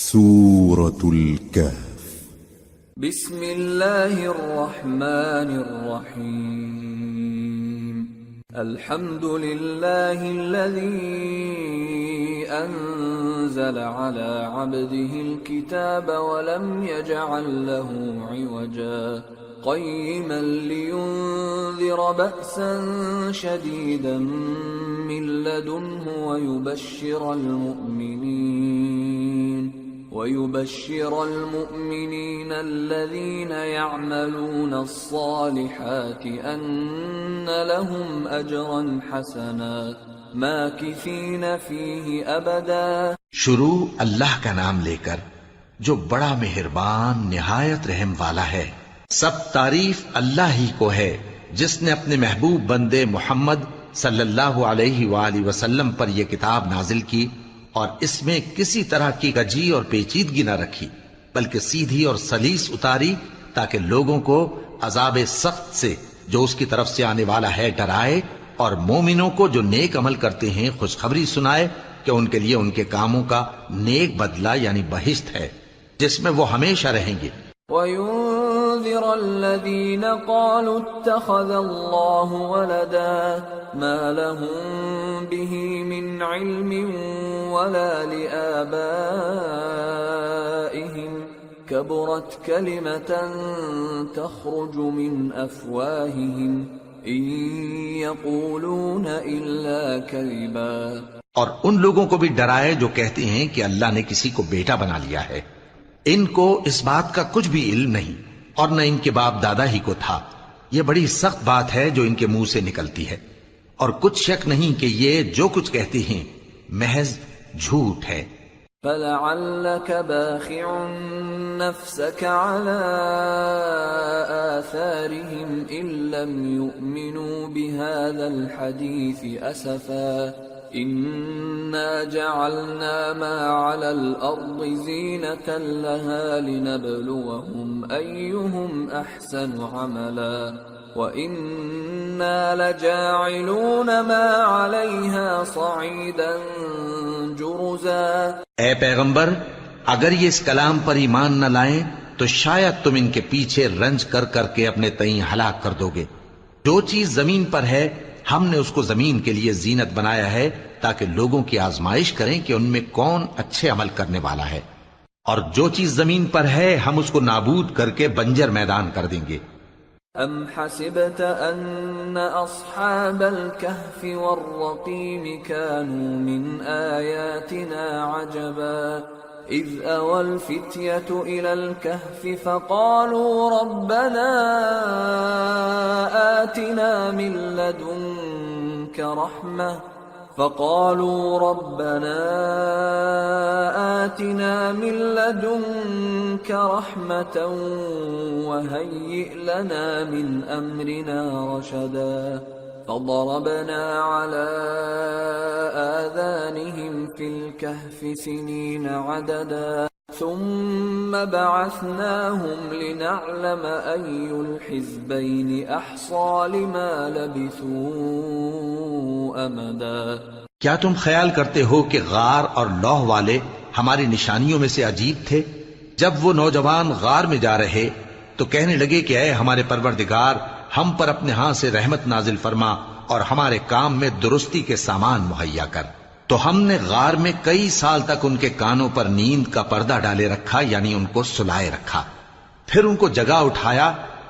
سورة الكهف. بسم الله الرحمن الرحيم. الحمد لله الذي أنزل على عبده الكتاب ولم يجعل له عوجا قيما لينذر بأسا شديدا من لدنه ويبشر المؤمنين الذين يعملون الصالحات أن لهم أجرا حسنا ماكثين فيه أبدا. شروع اللہ کا نام لے کر جو بڑا مہربان نہایت رحم والا ہے. سب تعریف اللہ ہی کو ہے جس نے اپنے محبوب بندے محمد صلی اللہ علیہ وآلہ وسلم پر یہ کتاب نازل کی اور اس میں کسی طرح کی گجی اور پیچیدگی نہ رکھی بلکہ سیدھی اور سلیس اتاری تاکہ لوگوں کو عذاب سخت سے جو اس کی طرف سے آنے والا ہے ڈرائے اور مومنوں کو جو نیک عمل کرتے ہیں خوشخبری سنائے کہ ان کے لیے ان کے کاموں کا نیک بدلہ یعنی بہشت ہے جس میں وہ ہمیشہ رہیں گے. وَيُنذِرَ الَّذِينَ قَالُوا اتَّخَذَ اللَّهُ وَلَدًا مَا لَهُم بِهِ مِنْ عِلْمٍ وَلَا لِآبَائِهِمْ كَبُرَتْ كَلِمَةً تَخْرُجُ مِنْ أَفْوَاهِهِمْ إِنْ يَقُولُونَ إِلَّا كَذِبًا. اور ان لوگوں کو بھی ڈرائے جو کہتے ہیں کہ اللہ نے کسی کو بیٹا بنا لیا ہے. ان کو اس بات کا کچھ بھی علم نہیں اور نہ ان کے باپ دادا ہی کو تھا. یہ بڑی سخت بات ہے جو ان کے منہ سے نکلتی ہے اور کچھ شک نہیں کہ یہ جو کچھ کہتے ہیں محض جھوٹ ہے. فَلَعَلَّكَ بَاخِعٌ نَفْسَكَ عَلَىٰ آثَارِهِمْ إِن لَّمْ يُؤْمِنُوا بِهَٰذَا الْحَدِيثِ أَسَفًا إِنَّا جَعَلْنَا مَا عَلَى الْأَرْضِ زِينَةً لَهَا لِنَبْلُوَهُمْ أَيُّهُمْ أَحْسَنُ عَمَلًا وَإِنَّا لَجَاعِلُونَ مَا عَلَيْهَا صَعِيدًا جُرُزًا. اے پیغمبر اگر یہ اس کلام پر ایمان نہ لائیں تو شاید تم ان کے پیچھے رنج کر کر کے اپنے تئیں ہلاک کر دو گے. جو چیز زمین پر ہے ہم نے اس کو زمین کے لیے زینت بنایا ہے تاکہ لوگوں کی آزمائش کریں کہ ان میں کون اچھے عمل کرنے والا ہے اور جو چیز زمین پر ہے ہم اس کو نابود کر کے بنجر میدان کر دیں گے. ام حسبت ان اصحاب الكهف والرقيم كانوا من آياتنا عجبا اذ اوى الفتية الى الكهف فقالوا ربنا آتنا من لدنك رحمة وهيئ لنا من أمرنا رشدا فضربنا على آذانهم في الكهف سنين عددا ثم بعثناهم لنعلم أي الحزبين أحصى لما لبثوا أمدا. کیا تم خیال کرتے ہو کہ غار اور لوح والے ہماری نشانیوں میں سے عجیب تھے؟ جب وہ نوجوان غار میں جا رہے تو کہنے لگے کہ اے ہمارے پروردگار ہم پر اپنے ہاں سے رحمت نازل فرما اور ہمارے کام میں درستی کے سامان مہیا کر. تو ہم نے غار میں کئی سال تک ان کے کانوں پر نیند کا پردہ ڈالے رکھا یعنی ان کو سلائے رکھا. پھر ان کو جگہ اٹھایا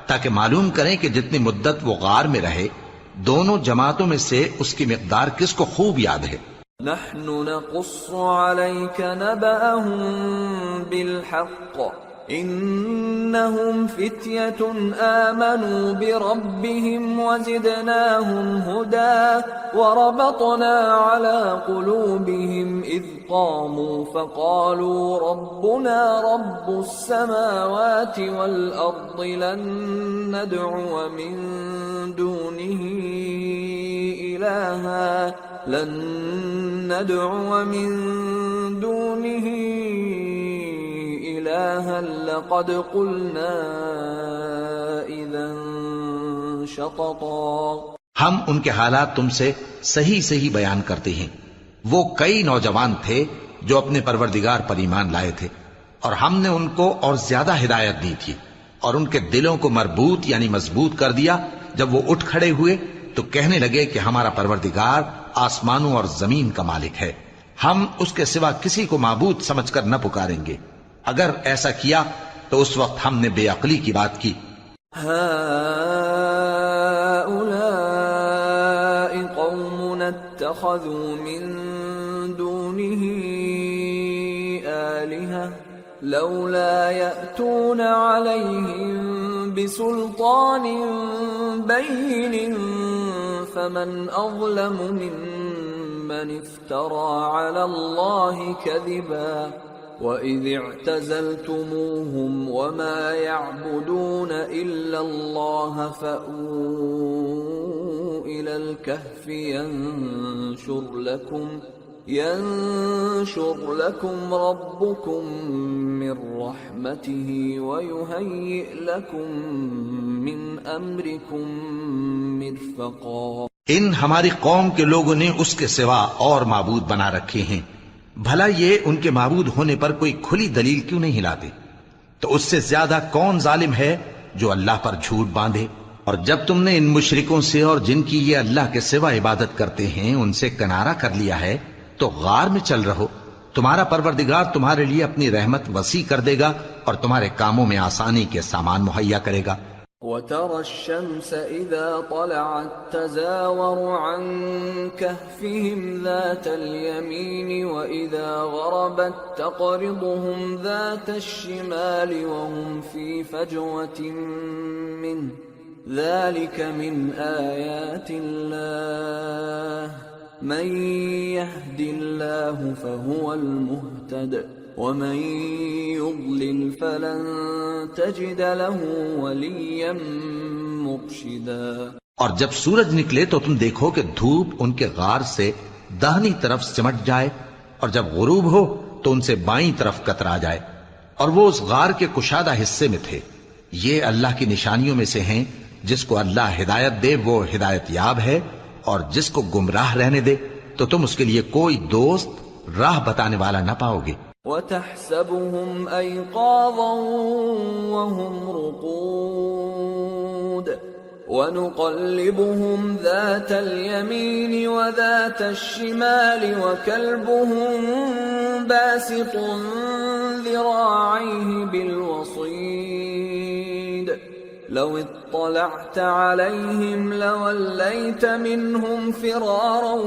تاکہ معلوم کریں کہ جتنی مدت وہ غار میں رہے دونوں جماعتوں میں سے اس کی مقدار کس کو خوب یاد ہے. نحن نقص عليك نبأهم بالحق إنهم فتية آمنوا بربهم وزدناهم هدى وربطنا على قلوبهم إذ قاموا فقالوا ربنا رب السماوات والأرض لن ندعو من دونه إلها لقد قلنا إذا شططا. ہم ان کے حالات تم سے صحیح صحیح بیان کرتے ہیں. وہ کئی نوجوان تھے جو اپنے پروردگار پر ایمان لائے تھے اور ہم نے ان کو اور زیادہ ہدایت دی تھی اور ان کے دلوں کو مربوط یعنی مضبوط کر دیا. جب وہ اٹھ کھڑے ہوئے تو کہنے لگے کہ ہمارا پروردگار آسمانوں اور زمین کا مالک ہے، ہم اس کے سوا کسی کو معبود سمجھ کر نہ پکاریں گے. اگر ایسا کیا تو اس وقت ہم نے بے عقلی کی بات کی. هؤلاء قوم اتخذوا من دونه آلهة لولا يأتون عليهم بسلطان بين فمن أظلم ممن افترى على الله كذبا وَإِذِ اعْتَزَلْتُمُوهُمْ وَمَا يَعْبُدُونَ إِلَّا اللَّهَ فَأْوُوا إِلَى الْكَهْفِ يَنشُرْ لَكُمْ رَبُّكُمْ مِنْ رَحْمَتِهِ وَيُهَيِّئْ لَكُمْ مِنْ أَمْرِكُمْ مِرْفَقًا. ان ہماری قوم کے لوگوں نے اس کے سوا اور معبود بنا رکھے ہیں. بھلا یہ ان کے معبود ہونے پر کوئی کھلی دلیل کیوں نہیں لاتے؟ تو اس سے زیادہ کون ظالم ہے جو اللہ پر جھوٹ باندھے؟ اور جب تم نے ان مشرکوں سے اور جن کی یہ اللہ کے سوا عبادت کرتے ہیں ان سے کنارہ کر لیا ہے تو غار میں چل رہو. تمہارا پروردگار تمہارے لیے اپنی رحمت وسیع کر دے گا اور تمہارے کاموں میں آسانی کے سامان مہیا کرے گا. وَتَرَى الشَّمْسَ إِذَا طَلَعَتْ تَزَاوَرُ عَنْ كَهْفِهِمْ ذَاتَ الْيَمِينِ وَإِذَا غَرَبَتْ تَقْرِضُهُمْ ذَاتَ الشِّمَالِ وَهُمْ فِي فَجْوَةٍ مِّنْهُ ذَلِكَ مِنْ آيَاتِ اللَّهِ مَنْ يَهْدِ اللَّهُ فَهُوَ الْمُهْتَدِ وَمَنْ يُضْلِلْ فَلَنْ تَجِدَ لَهُ وَلِيًّا مُرْشِدًا. اور جب سورج نکلے تو تم دیکھو کہ دھوپ ان کے غار سے داہنی طرف سمٹ جائے اور جب غروب ہو تو ان سے بائیں طرف کترا جائے اور وہ اس غار کے کشادہ حصے میں تھے. یہ اللہ کی نشانیوں میں سے ہیں. جس کو اللہ ہدایت دے وہ ہدایت یاب ہے اور جس کو گمراہ رہنے دے تو تم اس کے لیے کوئی دوست راہ بتانے والا نہ پاؤ گے. وَتَحْسَبُهُمْ أَيْقَاظًا وَهُمْ رُقُودٌ وَنُقَلِّبُهُمْ ذَاتَ الْيَمِينِ وَذَاتَ الشِّمَالِ وَكَلْبُهُمْ بَاسِطٌ ذِرَاعَيْهِ بِالْوَصِيدِ لَوِ اطَّلَعْتَ عَلَيْهِمْ لَوَلَّيْتَ مِنْهُمْ فِرَارًا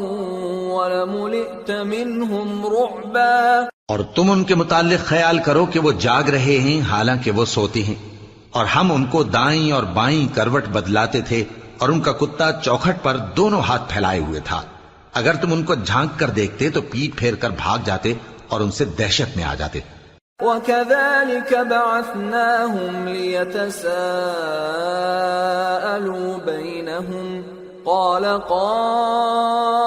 وَلَمُلِئْتَ مِنْهُمْ رُعْبًا. اور تم ان کے متعلق خیال کرو کہ وہ جاگ رہے ہیں حالانکہ وہ سوتے ہیں، اور ہم ان کو دائیں اور بائیں کروٹ بدلاتے تھے اور ان کا کتا چوکھٹ پر دونوں ہاتھ پھیلائے ہوئے تھا. اگر تم ان کو جھانک کر دیکھتے تو پیٹ پھیر کر بھاگ جاتے اور ان سے دہشت میں آ جاتے. وَكَذَلِكَ بَعَثْنَاهُمْ لِيَتَسَاءَلُوا بَيْنَهُمْ قَالَ قَائِلٌ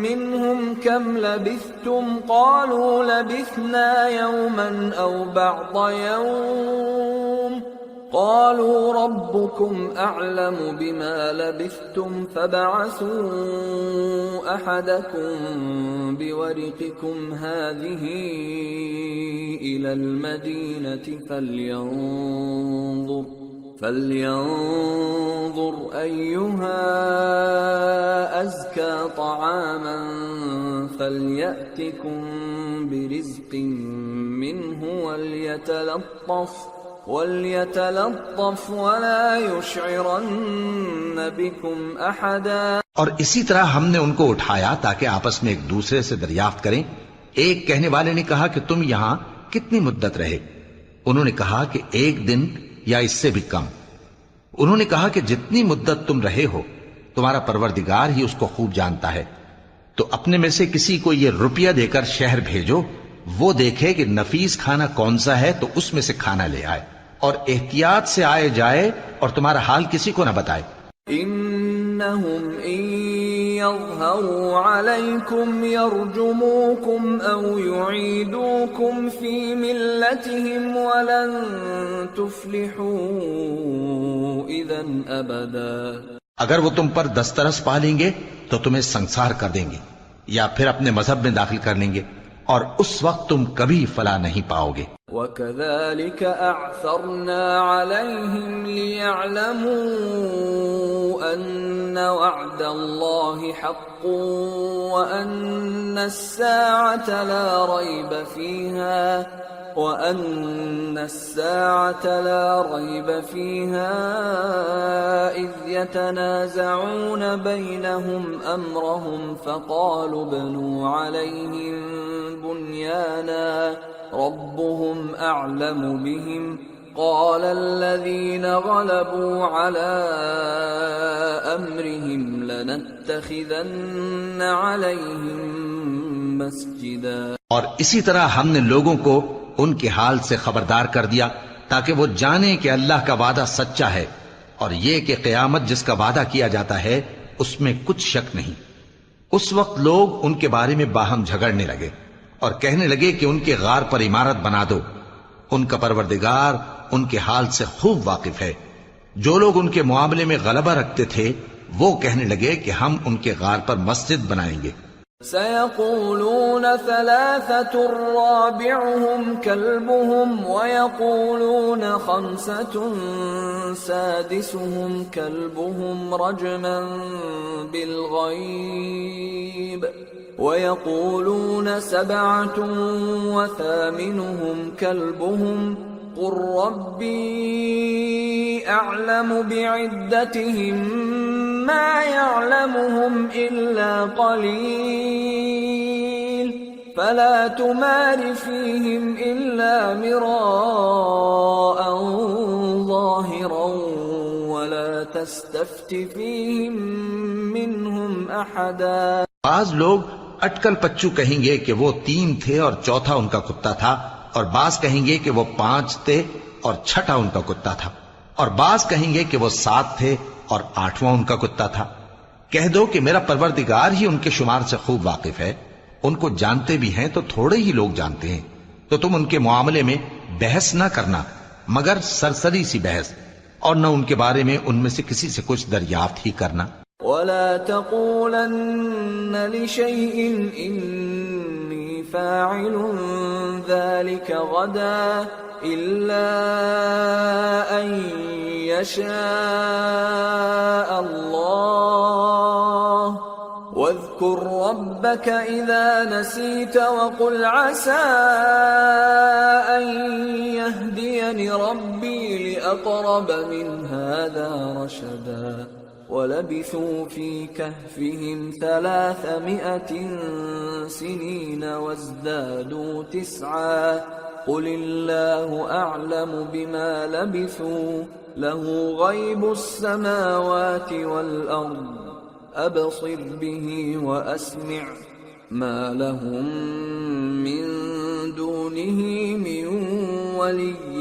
مِّنْهُمْ كَمْ لَبِثْتُمْ قَالُوا لَبِثْنَا يَوْمًا أَوْ بَعْضَ يَوْمٍ قَالُوا رَبُّكُمْ أَعْلَمُ بِمَا لَبِثْتُمْ فَابْعَثُوا أَحَدَكُمْ بِوَرِقِكُمْ هَٰذِهِ إِلَى الْمَدِينَةِ فَلْيَنظُرْ أَيُّهَا أَزْكَىٰ طَعَامًا فَلْيَأْتِكُمْ بِرِزْقٍ مِّنْهُ وَلْيَتَلَطَّفْ وَلَا يُشْعِرَنَّ بِكُمْ أَحَدًا. اور اسی طرح ہم نے ان کو اٹھایا تاکہ آپس میں ایک دوسرے سے دریافت کریں. ایک کہنے والے نے کہا کہ تم یہاں کتنی مدت رہے؟ انہوں نے کہا کہ 1 دن یا اس سے بھی کم. انہوں نے کہا کہ جتنی مدت تم رہے ہو تمہارا پروردگار ہی اس کو خوب جانتا ہے. تو اپنے میں سے کسی کو یہ روپیہ دے کر شہر بھیجو، وہ دیکھے کہ نفیس کھانا کون سا ہے تو اس میں سے کھانا لے آئے، اور احتیاط سے آئے جائے اور تمہارا حال کسی کو نہ بتائے. إِنَّهُمْ إِن يَظْهَرُوا عَلَيْكُمْ يَرْجُمُوكُمْ أَوْ يُعِيدُوكُمْ فِي مِلَّتِهِمْ وَلَن تُفْلِحُوا إِذًا أَبَدًا. اگر وہ تم پر دسترس پا لیں گے تو تمہیں سنسار کر دیں گے یا پھر اپنے مذہب میں داخل کر لیں گے، اور اس وقت تم کبھی فلاح نہیں پاؤ گے۔ وَكَذَلِكَ أَعْثَرْنَا عَلَيْهِمْ لِيَعْلَمُوا أَنَّ وَعْدَ اللَّهِ حَقٌّ وَأَنَّ السَّاعَةَ لَا رَيْبَ فِيهَا إِذْ يَتَنَازَعُونَ بَيْنَهُمْ أَمْرَهُمْ فَقَالُوا ابْنُوا عَلَيْهِمْ بُنْيَانًا رَبُّهُمْ أَعْلَمُ بِهِمْ قَالَ الَّذِينَ غَلَبُوا عَلَى أَمْرِهِمْ لَنَتَّخِذَنَّ عَلَيْهِمْ مَسْجِدًا۔ اور اسی طرح ہم نے لوگوں کو ان کے حال سے خبردار کر دیا تاکہ وہ جانیں کہ اللہ کا وعدہ سچا ہے، اور یہ کہ قیامت جس کا وعدہ کیا جاتا ہے اس میں کچھ شک نہیں۔ اس وقت لوگ ان کے بارے میں باہم جھگڑنے لگے اور کہنے لگے کہ ان کے غار پر عمارت بنا دو۔ ان کا پروردگار ان کے حال سے خوب واقف ہے۔ جو لوگ ان کے معاملے میں غلبہ رکھتے تھے وہ کہنے لگے کہ ہم ان کے غار پر مسجد بنائیں گے۔ سَيَقُولُونَ ثَلَاثَةٌ رَابِعُهُمْ كَلْبُهُمْ وَيَقُولُونَ خَمْسَةٌ سَادِسُهُمْ كَلْبُهُمْ رَجْمًا بِالْغَيْبِ وَيَقُولُونَ سَبْعَةٌ وَثَامِنُهُمْ كَلْبُهُمْ قُل رَّبِّي أَعْلَمُ بِعِدَّتِهِم مَّا يَعْلَمُهُمْ إِلَّا قَلِيلٌ فَلَا تُمَارِ فِيهِمْ إِلَّا مِرَاءً ظَاهِرًا وَلَا تَسْتَفْتِ فِيهِم مِّنْهُمْ أَحَدًا۔ بعض لوگ اٹکل پچو کہیں گے کہ وہ 3 تھے اور چوتھا ان کا کتا تھا، اور بعض کہیں گے کہ وہ 5 تھے اور چھٹا ان کا کتا تھا، اور بعض کہیں گے کہ وہ 7 تھے اور 8واں ان کا کتا تھا۔ کہہ دو کہ میرا پروردگار ہی ان کے شمار سے خوب واقف ہے، ان کو جانتے بھی ہیں تو تھوڑے ہی لوگ جانتے ہیں، تو تم ان کے معاملے میں بحث نہ کرنا مگر سرسری سی بحث، اور نہ ان کے بارے میں ان میں سے کسی سے کچھ دریافت ہی کرنا۔ وَلَا تَقُولَنَّ لِشَيْءٍ إِنِّي فَاعِلٌ ذَلِكَ غَدًا إِلَّا أَن يَشَاءَ اللَّهُ وَاذْكُر رَّبَّكَ إِذَا نَسِيتَ وَقُلْ عَسَىٰ أَن يَهْدِيَنِ رَبِّي لِأَقْرَبَ مِنْ هَٰذَا رَشَدًا وَلَبِثُوا فِي كَهْفِهِمْ 300 سِنِينَ وَازْدَادُوا 9 قُلِ اللَّهُ أَعْلَمُ بِمَا لَبِثُوا لَهُ غَيْبُ السَّمَاوَاتِ وَالْأَرْضِ أَبْصِرْ بِهِ وَأَسْمِعْ مَا لَهُم مِّن دُونِهِ مِن وَلِيٍّ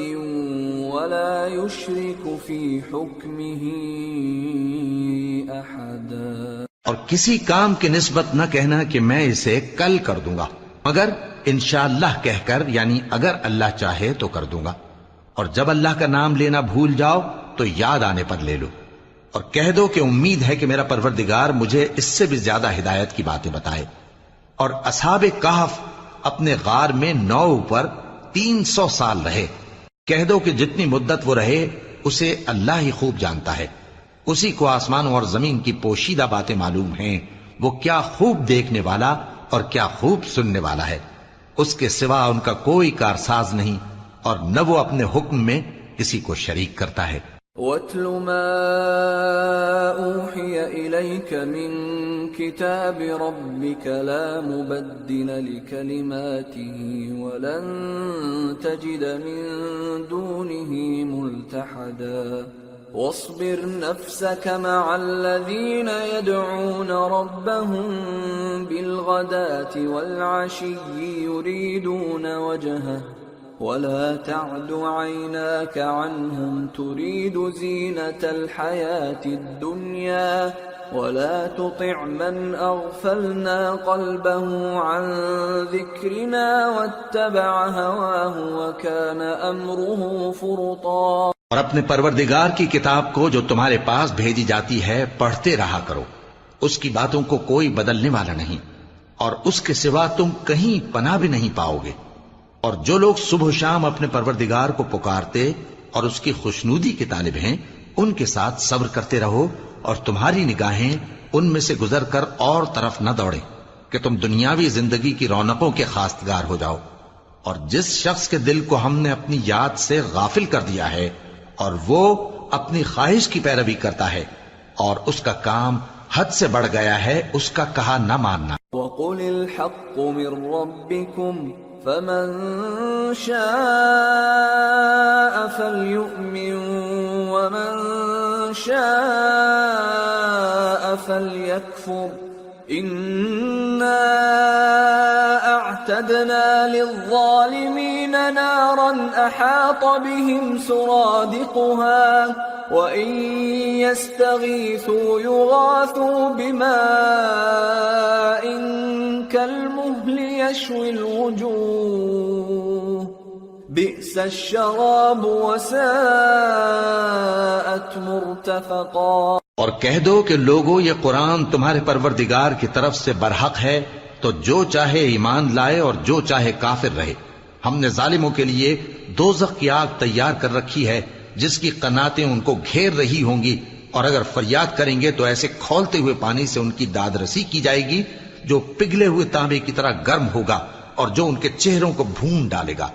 وَلَا يُشْرِكُ فِي حُكْمِهِ أَحَدًا۔ اور کسی کام کی نسبت نہ کہنا کہ میں اسے کل کر دوں گا، مگر انشاءاللہ کہہ کر، یعنی اگر اللہ چاہے تو کر دوں گا، اور جب اللہ کا نام لینا بھول جاؤ تو یاد آنے پر لے لو، اور کہہ دو کہ امید ہے کہ میرا پروردگار مجھے اس سے بھی زیادہ ہدایت کی باتیں بتائے۔ اور اصحاب کہف اپنے غار میں 9 پر 300 سال رہے۔ کہہ دو کہ جتنی مدت وہ رہے اسے اللہ ہی خوب جانتا ہے، اسی کو آسمانوں اور زمین کی پوشیدہ باتیں معلوم ہیں، وہ کیا خوب دیکھنے والا اور کیا خوب سننے والا ہے۔ اس کے سوا ان کا کوئی کارساز نہیں، اور نہ وہ اپنے حکم میں کسی کو شریک کرتا ہے۔ وَاتْلُ مَا أُوحِيَ إِلَيْكَ مِن كِتَابِ رَبِّكَ لَا مُبَدِّلَ لِكَلِمَاتِهِ وَلَن تَجِدَ مِن دُونِهِ مُلْتَحَدًا وَاصْبِرْ نَفْسَكَ مَعَ الَّذِينَ يَدْعُونَ رَبَّهُم بِالْغَدَاةِ وَالْعَشِيِّ يُرِيدُونَ وَجْهَهُ وَلَا تَعْدُ عَيْنَاكَ عَنْهُمْ تُرِيدُ زِينَةَ الْحَيَاةِ الدُّنْيَا وَلَا تُطِعْ مَنْ أَغْفَلْنَا قَلْبَهُ عَنْ ذِكْرِنَا وَاتَّبَعَ هَوَاهُ وَكَانَ أَمْرُهُ فُرُطًا۔ اور اپنے پروردگار کی کتاب کو جو تمہارے پاس بھیجی جاتی ہے پڑھتے رہا کرو، اس کی باتوں کو کوئی بدلنے والا نہیں، اور اس کے سوا تم کہیں پناہ بھی نہیں پاؤ گے۔ اور جو لوگ صبح و شام اپنے پروردگار کو پکارتے اور اس کی خوشنودی کے طالب ہیں، ان کے ساتھ صبر کرتے رہو، اور تمہاری نگاہیں ان میں سے گزر کر اور طرف نہ دوڑیں کہ تم دنیاوی زندگی کی رونقوں کے خواستگار ہو جاؤ۔ اور جس شخص کے دل کو ہم نے اپنی یاد سے غافل کر دیا ہے اور وہ اپنی خواہش کی پیروی کرتا ہے اور اس کا کام حد سے بڑھ گیا ہے، اس کا کہا نہ ماننا۔ وَقُلِ الْحَقُّ مِنْ رَبِّكُمْ فَمَنْ شَاءَ فَلْيُؤْمِنْ وَمَنْ شَاءَ فَلْيَكْفُرْ إِنَّا أَعْتَدْنَا لِلظَّالِمِينَ نَارًا أَحَاطَ بِهِمْ سُرَادِقُهَا وَإِنْ يَسْتَغِيثُوا يُغَاثُوا بِمَاءٍ كَالْمُهْلِ يَشْوِي الْوُجُوهَ بِئْسَ الشَّرَابُ وَسَاءَتْ مُرْتَفَقًا۔ اور کہہ دو کہ لوگو یہ قرآن تمہارے پروردگار کی طرف سے برحق ہے، تو جو چاہے ایمان لائے اور جو چاہے کافر رہے۔ ہم نے ظالموں کے لیے دوزخ کی آگ تیار کر رکھی ہے جس کی قناتیں ان کو گھیر رہی ہوں گی، اور اگر فریاد کریں گے تو ایسے کھولتے ہوئے پانی سے ان کی داد رسی کی جائے گی جو پگھلے ہوئے تانبے کی طرح گرم ہوگا اور جو ان کے چہروں کو بھون ڈالے گا۔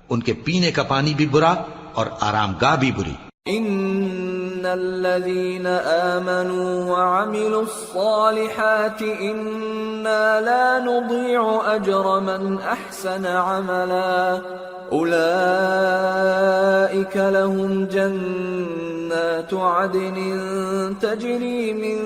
ان کے پینے کا پانی بھی برا اور آرام گاہ بھی بری۔ ان الذين آمنوا وعملوا الصالحات انا لا نضيع اجر من احسن عملا اولئك لهم جنات عدن تجري من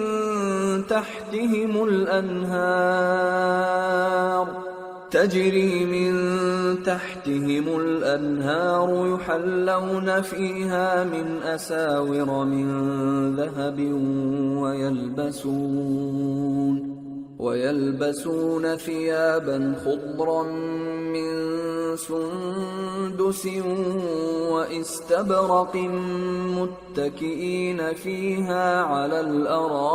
تحتهم الأنهار يحلون فيها من أساور من ذهب ويلبسون ثيابا خضرا من سندس واستبرق متكئين فيها على الأرائك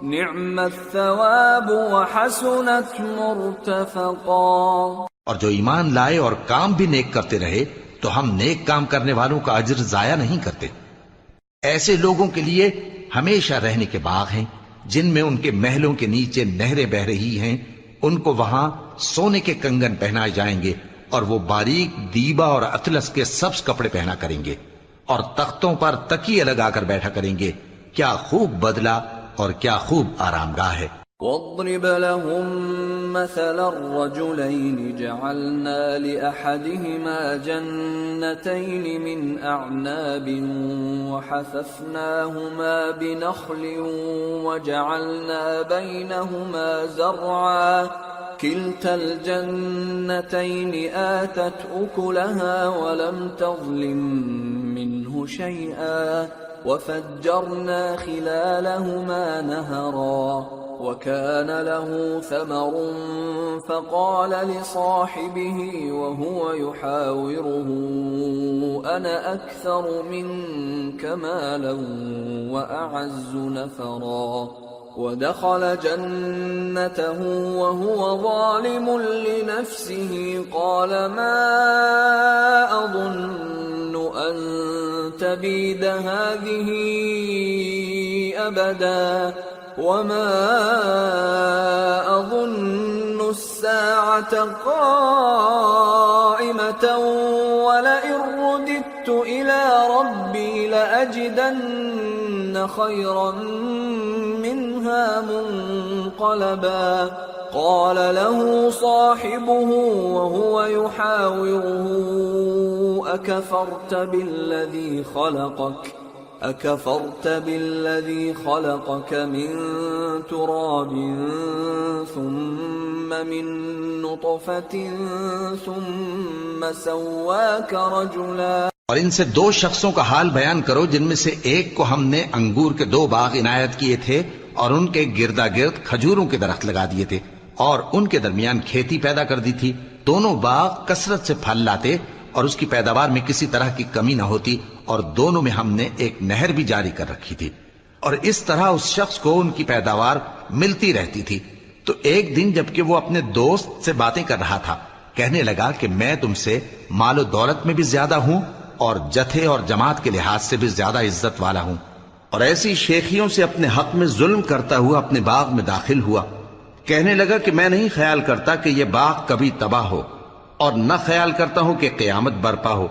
نعم الثواب وحسنت مرتفقا۔ اور جو ایمان لائے اور کام بھی نیک کرتے رہے تو ہم نیک کام کرنے والوں کا اجر ضائع نہیں کرتے۔ ایسے لوگوں کے لیے ہمیشہ رہنے کے باغ ہیں جن میں ان کے محلوں کے نیچے نہریں بہ رہی ہیں، ان کو وہاں سونے کے کنگن پہنائے جائیں گے اور وہ باریک دیبا اور اطلس کے سبز کپڑے پہنا کریں گے اور تختوں پر تکیے لگا کر بیٹھا کریں گے۔ کیا خوب بدلہ اور کیا خوب آرام گاہ ہے۔ واضرب لهم مثلا الرجلين جعلنا لأحدهما جنتين من أعناب وحففناهما بنخل وجعلنا بينهما زرعا كلتا الجنتين آتت أكلها ولم تظلم منه شيئا وفجرنا خلالهما نهرا وكان له ثمر فقال لصاحبه وهو يحاوره أنا أكثر منك مالا وأعز نفرا ودخل جنته وهو ظالم لنفسه قال ما أظن أن تبيد هذه أبدا وما أظن الساعة قائمة ولئن رددت إلى ربي لأجدن خيرا منها منقلبا قال له صاحبه وهو يحاوره أكفرت بالذي خلقك من تراب ثم من نطفة ثم سواك رجلا۔ اور ان سے دو شخصوں کا حال بیان کرو جن میں سے ایک کو ہم نے انگور کے 2 باغ عنایت کیے تھے اور ان کے گردا گرد کھجوروں کے درخت لگا دیے تھے اور ان کے درمیان کھیتی پیدا کر دی تھی۔ دونوں باغ کثرت سے پھل لاتے اور اس کی پیداوار میں کسی طرح کی کمی نہ ہوتی، اور دونوں میں ہم نے ایک نہر بھی جاری کر رکھی تھی۔ اور اس طرح اس شخص کو ان کی پیداوار ملتی رہتی تھی. تو ایک دن جبکہ وہ اپنے دوست سے باتیں کر رہا تھا، کہنے لگا کہ میں تم سے مال و دولت میں بھی زیادہ ہوں اور جتھے اور جماعت کے لحاظ سے بھی زیادہ عزت والا ہوں، اور ایسی شیخیوں سے اپنے حق میں ظلم کرتا ہوا اپنے باغ میں داخل ہوا. کہنے لگا کہ میں نہیں خیال کرتا کہ یہ باغ کبھی تباہ ہو، اور نہ خیال کرتا ہوں کہ قیامت برپا ہو،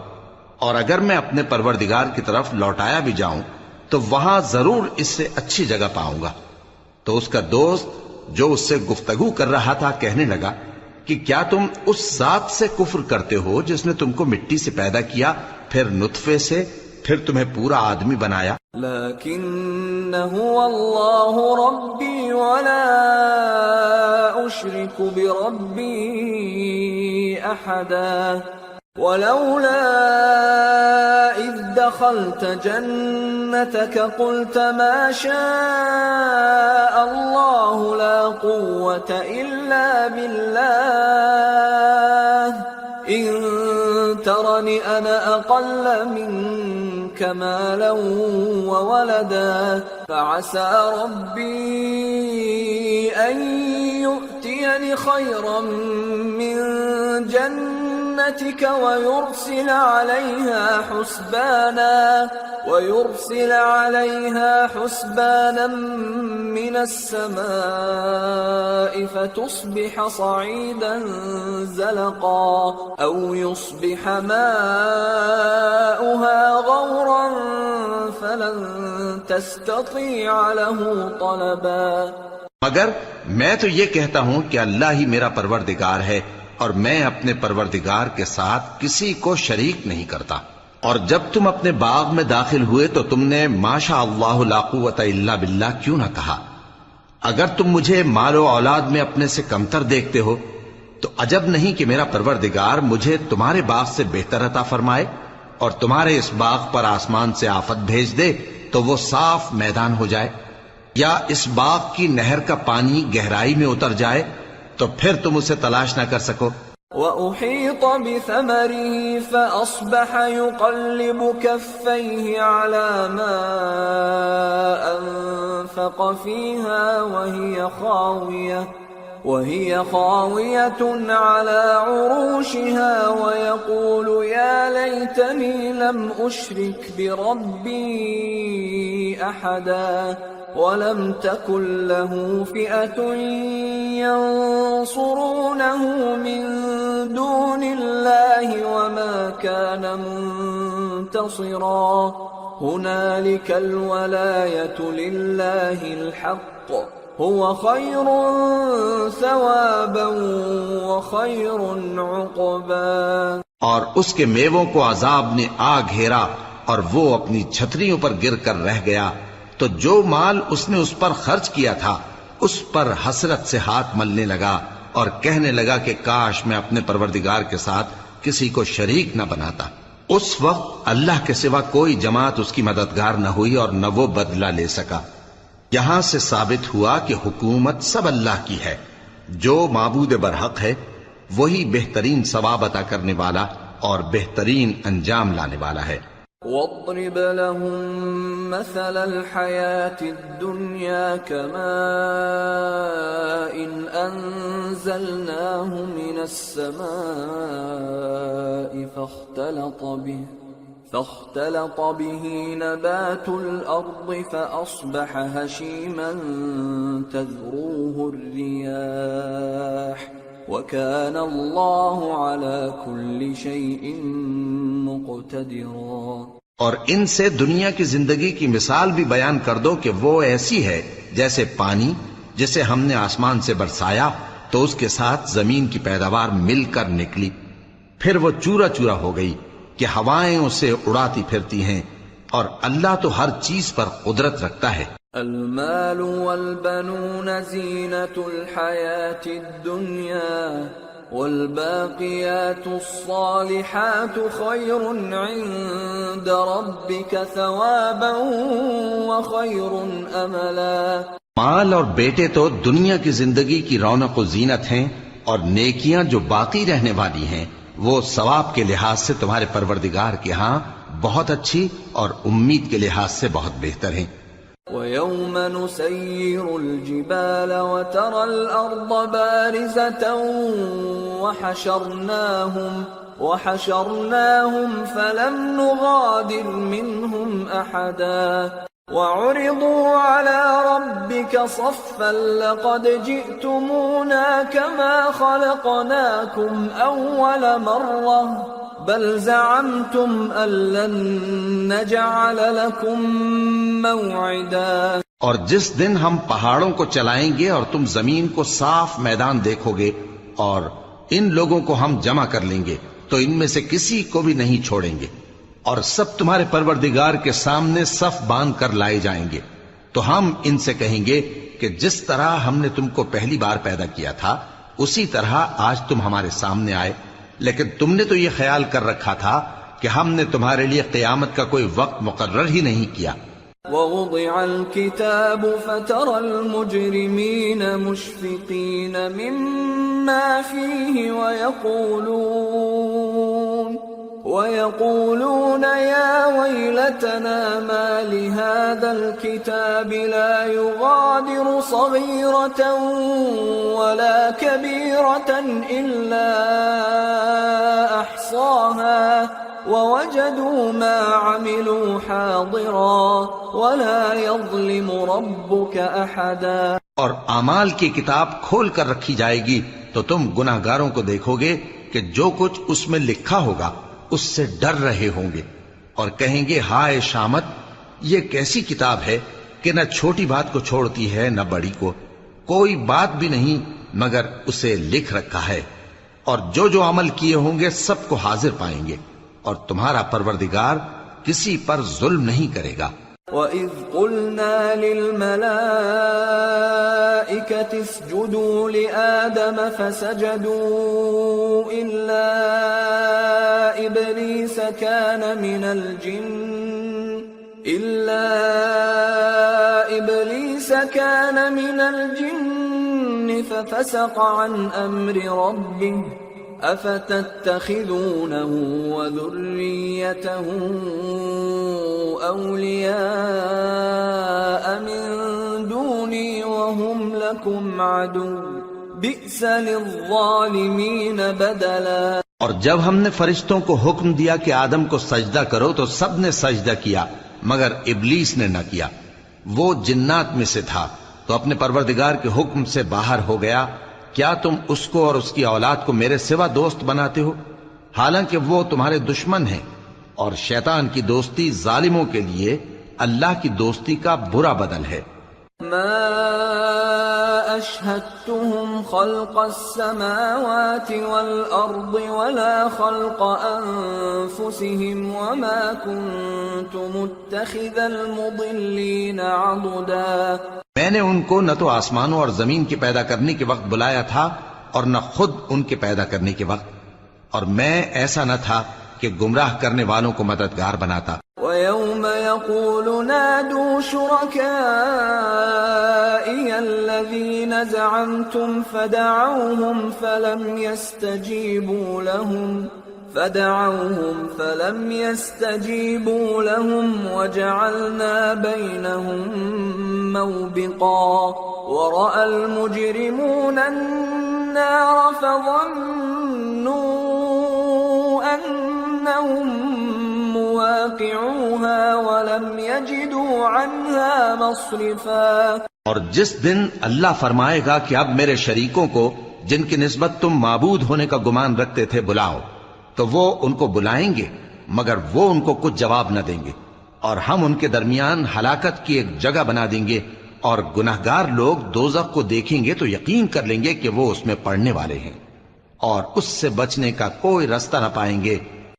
اور اگر میں اپنے پروردگار کی طرف لوٹایا بھی جاؤں تو وہاں ضرور اس سے اچھی جگہ پاؤں گا. تو اس کا دوست جو اس سے گفتگو کر رہا تھا کہنے لگا کہ کیا تم اس ذات سے کفر کرتے ہو جس نے تم کو مٹی سے پیدا کیا، پھر نطفے سے، پھر تمہیں پورا آدمی بنایا؟ لكن هو الله ربي ولا أشرك بربي أحدا ولولا إذ دخلت جنتك قلت ما شاء الله لا قوة إلا بالله إن ترني أنا أقل منك مالا وولدا فعسى ربي أن يؤتيني خيرا من جنتك ويرسل عليها حسبانا من السماء فتصبح صعيدا زلقا أو يصبح ماؤها غورا فلن تستطيع له طلبا. مگر میں تو یہ کہتا ہوں کہ اللہ ہی میرا پروردگار ہے، اور میں اپنے پروردگار کے ساتھ کسی کو شریک نہیں کرتا. اور جب تم اپنے باغ میں داخل ہوئے تو تم نے ما شاء اللہ لا قوت الا باللہ کیوں نہ کہا؟ اگر تم مجھے مال و اولاد میں اپنے سے کمتر دیکھتے ہو تو عجب نہیں کہ میرا پروردگار مجھے تمہارے باغ سے بہتر عطا فرمائے اور تمہارے اس باغ پر آسمان سے آفت بھیج دے تو وہ صاف میدان ہو جائے، یا اس باغ کی نہر کا پانی گہرائی میں اتر جائے تو پھر تم اسے تلاش نہ کر سکو. وَأُحِيطَ بِثَمَرِهِ فَأَصْبَحَ يُقَلِّبُ كَفَّيْهِ عَلَى مَا أَنفَقَ فِيهَا وَهِيَ خَاوِيَةٌ عَلَى عُرُوشِهَا وَيَقُولُ يَا لَيْتَنِي لَمْ أُشْرِكْ بِرَبِّي أَحَدًا وَلَمْ تَكُنْ لَهُ فِئَةٌ يَنصُرُونَهُ مِنْ دُونِ اللَّهِ وَمَا كَانَ مُنْتَصِرًا هُنَالِكَ الْوَلَايَةُ لِلَّهِ الْحَقِّ هُوَ خَيْرٌ ثَوَابًا وَخَيْرٌ عُقْبًا. اور اس کے میووں کو عذاب نے آ گھیرا اور وہ اپنی چھتریوں پر گر کر رہ گیا، تو جو مال اس نے اس پر خرچ کیا تھا اس پر حسرت سے ہاتھ ملنے لگا اور کہنے لگا کہ کاش میں اپنے پروردگار کے ساتھ کسی کو شریک نہ بناتا. اس وقت اللہ کے سوا کوئی جماعت اس کی مددگار نہ ہوئی اور نہ وہ بدلہ لے سکا. یہاں سے ثابت ہوا کہ حکومت سب اللہ کی ہے. جو معبود برحق ہے وہی بہترین ثواب عطا کرنے والا اور بہترین انجام لانے والا ہے. وَاضْرِبْ لَهُم مَّثَلَ الْحَيَاةِ الدُّنْيَا كَمَاءٍ أَنزَلْنَاهُ مِنَ السَّمَاءِ فاختلط به نبات الأرض فأصبح هشيما تذروه الرياح وكان الله على كل شيء مقتدرا. اور ان سے دنیا کی زندگی کی مثال بھی بیان کر دو کہ وہ ایسی ہے جیسے پانی جسے ہم نے آسمان سے برسایا تو اس کے ساتھ زمین کی پیداوار مل کر نکلی، پھر وہ چورا چورا ہو گئی کہ ہوائیں اسے اڑاتی پھرتی ہیں، اور اللہ تو ہر چیز پر قدرت رکھتا ہے. المال والبنون زینة الحیاة الدنیا والباقیات الصالحات خیر عند ربک ثوابا وخیر املا. مال اور بیٹے تو دنیا کی زندگی کی رونق و زینت ہیں، اور نیکیاں جو باقی رہنے والی ہیں وہ ثواب کے لحاظ سے تمہارے پروردگار کے ہاں بہت اچھی اور امید کے لحاظ سے بہت بہتر ہیں. وَيَوْمَ نُسَيِّرُ الْجِبَالَ وَتَرَى الْأَرْضَ بَارِزَةً وَحَشَرْنَاهُمْ فَلَمْ نُغَادِرْ مِنْهُمْ أَحَدًا وَعُرِضُوا عَلَى رَبِّكَ صَفًّا لَقَدْ جِئْتُمُونَا كَمَا خَلَقْنَاكُمْ أَوَّلَ مَرَّةٍ بَلْ زَعَمْتُمْ أَن لَّن نَّجْعَلَ لَكُم مَّوْعِدًا۔ اور جس دن ہم پہاڑوں کو چلائیں گے اور تم زمین کو صاف میدان دیکھو گے اور ان لوگوں کو ہم جمع کر لیں گے تو ان میں سے کسی کو بھی نہیں چھوڑیں گے، اور سب تمہارے پروردگار کے سامنے صف باندھ کر لائے جائیں گے۔ تو ہم ان سے کہیں گے کہ جس طرح ہم نے تم کو پہلی بار پیدا کیا تھا اسی طرح آج تم ہمارے سامنے آئے، لیکن تم نے تو یہ خیال کر رکھا تھا کہ ہم نے تمہارے لیے قیامت کا کوئی وقت مقرر ہی نہیں کیا۔ وَوُضِعَ الْكِتَابُ فَتَرَى الْمُجْرِمِينَ مُشْفِقِينَ مِمَّا فِيهِ وَيَقُولُونَ يَا وَيْلَتَنَا مَا لِهَذَا الْكِتَابِ لَا يُغَادِرُ صَغِيرَةً وَلَا كَبِيرَةً إِلَّا أَحْصَاهَا وَوَجَدُوا مَا عَمِلُوا حَاضِرًا وَلَا يَظْلِمُ رَبُّكَ أَحَدًا۔ اور اعمال کی کتاب کھول کر رکھی جائے گی تو تم گناہ گاروں کو دیکھو گے کہ جو کچھ اس میں لکھا ہوگا اس سے ڈر رہے ہوں گے اور کہیں گے ہائے شامت، یہ کیسی کتاب ہے کہ نہ چھوٹی بات کو چھوڑتی ہے نہ بڑی کو، کوئی بات بھی نہیں مگر اسے لکھ رکھا ہے، اور جو جو عمل کیے ہوں گے سب کو حاضر پائیں گے، اور تمہارا پروردگار کسی پر ظلم نہیں کرے گا۔ وَإِذْ قُلْنَا لِلْمَلَائِكَةِ اسْجُدُوا لِآدَمَ فَسَجَدُوا إِلَّا إِبْلِيسَ كَانَ مِنَ الْجِنِّ فَفَسَقَ عَنْ أَمْرِ رَبِّهِ أَفَتَتَّخِذُونَهُ وَذُرِّيَّتَهُ أَوْلِيَاءَ مِن دُونِي وَهُمْ لَكُمْ عَدُوٌّ بِئْسَ لِلظَّالِمِينَ بَدَلًا۔ اور جب ہم نے فرشتوں کو حکم دیا کہ آدم کو سجدہ کرو تو سب نے سجدہ کیا مگر ابلیس نے نہ کیا، وہ جنات میں سے تھا تو اپنے پروردگار کے حکم سے باہر ہو گیا۔ کیا تم اس کو اور اس کی اولاد کو میرے سوا دوست بناتے ہو، حالانکہ وہ تمہارے دشمن ہیں، اور شیطان کی دوستی ظالموں کے لیے اللہ کی دوستی کا برا بدل ہے۔ ما أشهدتهم خلق السماوات والأرض ولا خلق أنفسهم وما كنت متخذ المضلين عضدا۔ میں نے ان کو نہ تو آسمانوں اور زمین کے پیدا کرنے کے وقت بلایا تھا اور نہ خود ان کے پیدا کرنے کے وقت، اور میں ایسا نہ تھا کہ گمراہ کرنے والوں کو مددگار بناتا۔ وَيَوْمَ يَقُولُ نَادُوا شُرَكَائِيَ الَّذِينَ زَعَمْتُمْ فَدَعَوْهُمْ فَلَمْ يَسْتَجِيبُوا لَهُمْ وَجَعَلْنَا بَيْنَهُمْ مَوْبِقًا وَرَأَى الْمُجْرِمُونَ النَّارَ فَظَنُّوا أَنَّهُمْ مواقعوها ولم يجدوا عنها مصرفا۔ اور جس دن اللہ فرمائے گا کہ اب میرے شریکوں کو جن کی نسبت تم معبود ہونے کا گمان رکھتے تھے بلاؤ، تو وہ ان کو بلائیں گے مگر وہ ان کو کچھ جواب نہ دیں گے، اور ہم ان کے درمیان ہلاکت کی ایک جگہ بنا دیں گے، اور گناہگار لوگ دوزخ کو دیکھیں گے تو یقین کر لیں گے کہ وہ اس میں پڑنے والے ہیں، اور اس سے بچنے کا کوئی رستہ نہ پائیں گے۔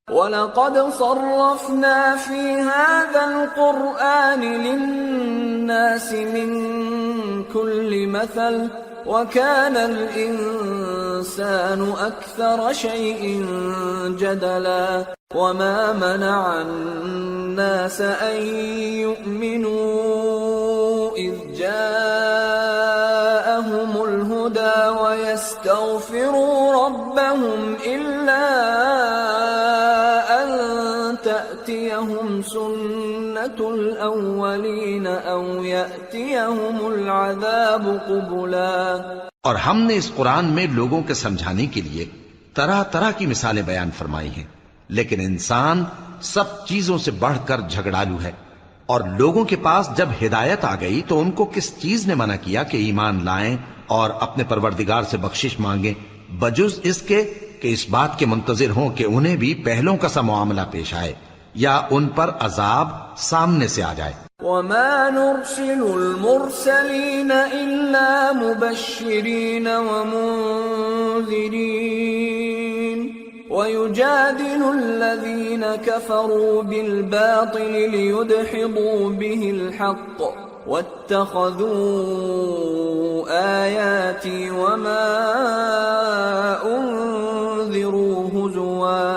وَلَقَدْ صَرَّفْنَا فِي هَذَا الْقُرْآنِ لِلنَّاسِ مِنْ كُلِّ مَثَلٍ وَكَانَ الْإِنسَانُ أَكْثَرَ شَيْءٍ جَدَلًا وَمَا مَنَعَ النَّاسَ أَن يُؤْمِنُوا إِذْ جَاءَهُمُ الْهُدَى وَيَسْتَغْفِرُوا رَبَّهُمْ إِلَّا أَن تَأْتِيَهُمْ سُنَّةُ سُنَّةُ الْأَوَّلِينَ أَوْ يَأْتِيَهُمُ الْعَذَابُ قُبُلًا۔ اور ہم نے اس قرآن میں لوگوں کے سمجھانے کے لیے طرح طرح کی مثالیں بیان فرمائی ہیں، لیکن انسان سب چیزوں سے بڑھ کر جھگڑالو ہے، اور لوگوں کے پاس جب ہدایت آ گئی تو ان کو کس چیز نے منع کیا کہ ایمان لائیں اور اپنے پروردگار سے بخشش مانگیں، بجز اس کے کہ اس بات کے منتظر ہوں کہ انہیں بھی پہلوں کا سا معاملہ پیش آئے یا ان پر عذاب سامنے سے آ جائے۔ وَمَا نُرْسِلُ الْمُرْسَلِينَ إِلَّا مُبَشِّرِينَ وَمُنذِرِينَ وَيُجَادِلُ الَّذِينَ كَفَرُوا بِالْبَاطِلِ لِيُدْحِضُوا بِهِ الْحَقَّ وَاتَّخَذُوا آيَاتِي وَمَا أُنذِرُوا هُزُوًا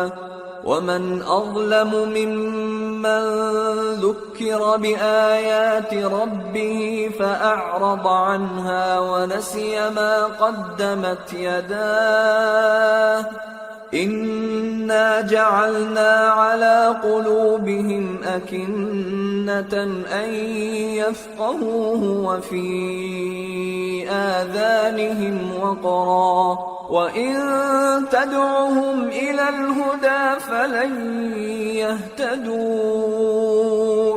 وَمَنْ أَظْلَمُ مِمَّنْ ذُكِّرَ بِآيَاتِ رَبِّهِ فَأَعْرَضَ عَنْهَا وَنَسِيَ مَا قَدَّمَتْ يَدَاهُ إِنَّا جَعَلْنَا عَلَى قُلُوبِهِمْ أَكِنَّةً أَن يَفْقَهُوهُ وَفِي آذَانِهِمْ وَقْرًا وَإِن تَدْعُهُمْ إِلَى الْهُدَى فَلَن يَهْتَدُوا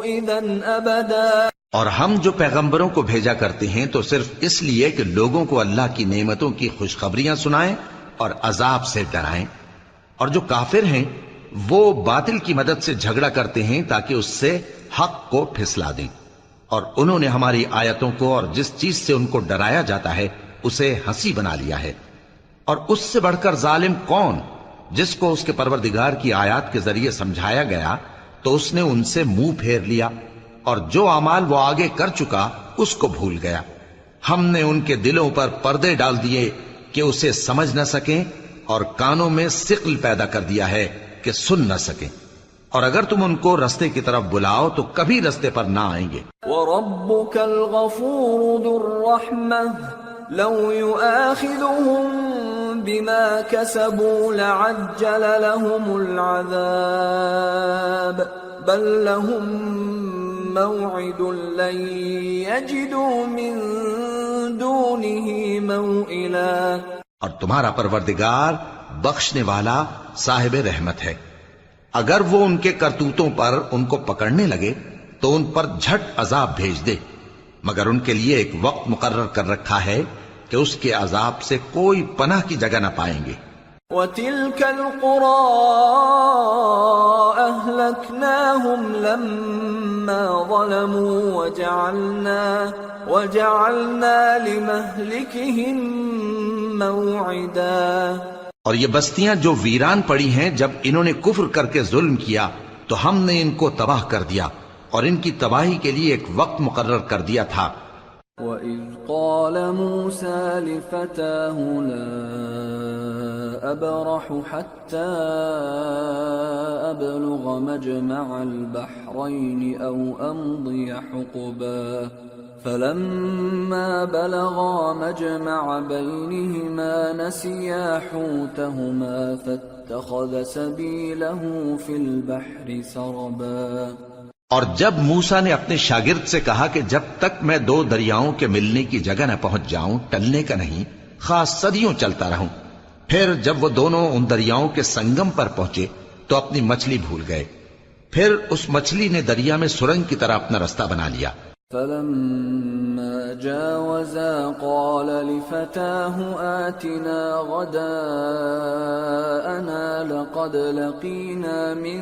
إِذًا أَبَدًا۔ اور ہم جو پیغمبروں کو بھیجا کرتے ہیں تو صرف اس لیے کہ لوگوں کو اللہ کی نعمتوں کی خوشخبریاں سنائیں اور عذاب سے ڈرائیں، اور جو کافر ہیں وہ باطل کی مدد سے جھگڑا کرتے ہیں تاکہ اس سے حق کو پھسلا دیں، اور انہوں نے ہماری آیتوں کو اور جس چیز سے ان کو ڈرایا جاتا ہے اسے ہنسی بنا لیا ہے۔ اور اس سے بڑھ کر ظالم کون جس کو اس کے پروردگار کی آیات کے ذریعے سمجھایا گیا تو اس نے ان سے منہ پھیر لیا، اور جو اعمال وہ آگے کر چکا اس کو بھول گیا۔ ہم نے ان کے دلوں پر پردے ڈال دیے کہ اسے سمجھ نہ سکیں، اور کانوں میں ثقل پیدا کر دیا ہے کہ سن نہ سکیں، اور اگر تم ان کو رستے کی طرف بلاؤ تو کبھی رستے پر نہ آئیں گے۔ وَرَبُّكَ الْغَفُورُ ذُو الرَّحْمَةِ لَوْ يُؤَاخِذُهُم بِمَا كَسَبُوا لَعَجَّلَ لَهُمُ الْعَذَابَ بَل لَّهُم مَّوْعِدٌ لَّن يَجِدُوا مِن دُونِهِ مَوْئِلًا۔ اور تمہارا پروردگار بخشنے والا صاحب رحمت ہے، اگر وہ ان کے کرتوتوں پر ان کو پکڑنے لگے تو ان پر جھٹ عذاب بھیج دے، مگر ان کے لیے ایک وقت مقرر کر رکھا ہے کہ اس کے عذاب سے کوئی پناہ کی جگہ نہ پائیں گے۔ وَتِلْكَ الْقُرَىٰ أَهْلَكْنَاهُمْ لَمَّا ظَلَمُوا وَجَعَلْنَا لِمَهْلِكِهِمْ مَوْعِدًا۔ اور یہ بستیاں جو ویران پڑی ہیں جب انہوں نے کفر کر کے ظلم کیا تو ہم نے ان کو تباہ کر دیا اور ان کی تباہی کے لیے ایک وقت مقرر کر دیا تھا۔ وَإِذْ قَالَ مُوسَى لِفَتَاهُ لَا أَبْرَحُ حَتَّى أَبْلُغَ مَجْمَعَ الْبَحْرَيْنِ أَوْ أَمْضِيَ حُقُبًا فَلَمَّا بَلَغَا مَجْمَعَ بَيْنِهِمَا نَسِيَا حُوتَهُمَا فَاتَّخَذَ سَبِيلَهُ فِي الْبَحْرِ سَرَبًا۔ اور جب موسیٰ نے اپنے شاگرد سے کہا کہ جب تک میں دو دریاؤں کے ملنے کی جگہ نہ پہنچ جاؤں ٹلنے کا نہیں، خاص صدیوں چلتا رہوں، پھر جب وہ دونوں ان دریاؤں کے سنگم پر پہنچے تو اپنی مچھلی بھول گئے، پھر اس مچھلی نے دریا میں سرنگ کی طرح اپنا رستہ بنا لیا۔ فَلَمَّا جَاوَزَا قَالَ لِفَتَاهُ آتِنَا غَدَاءَنَا لَقَدْ لَقِينَا مِن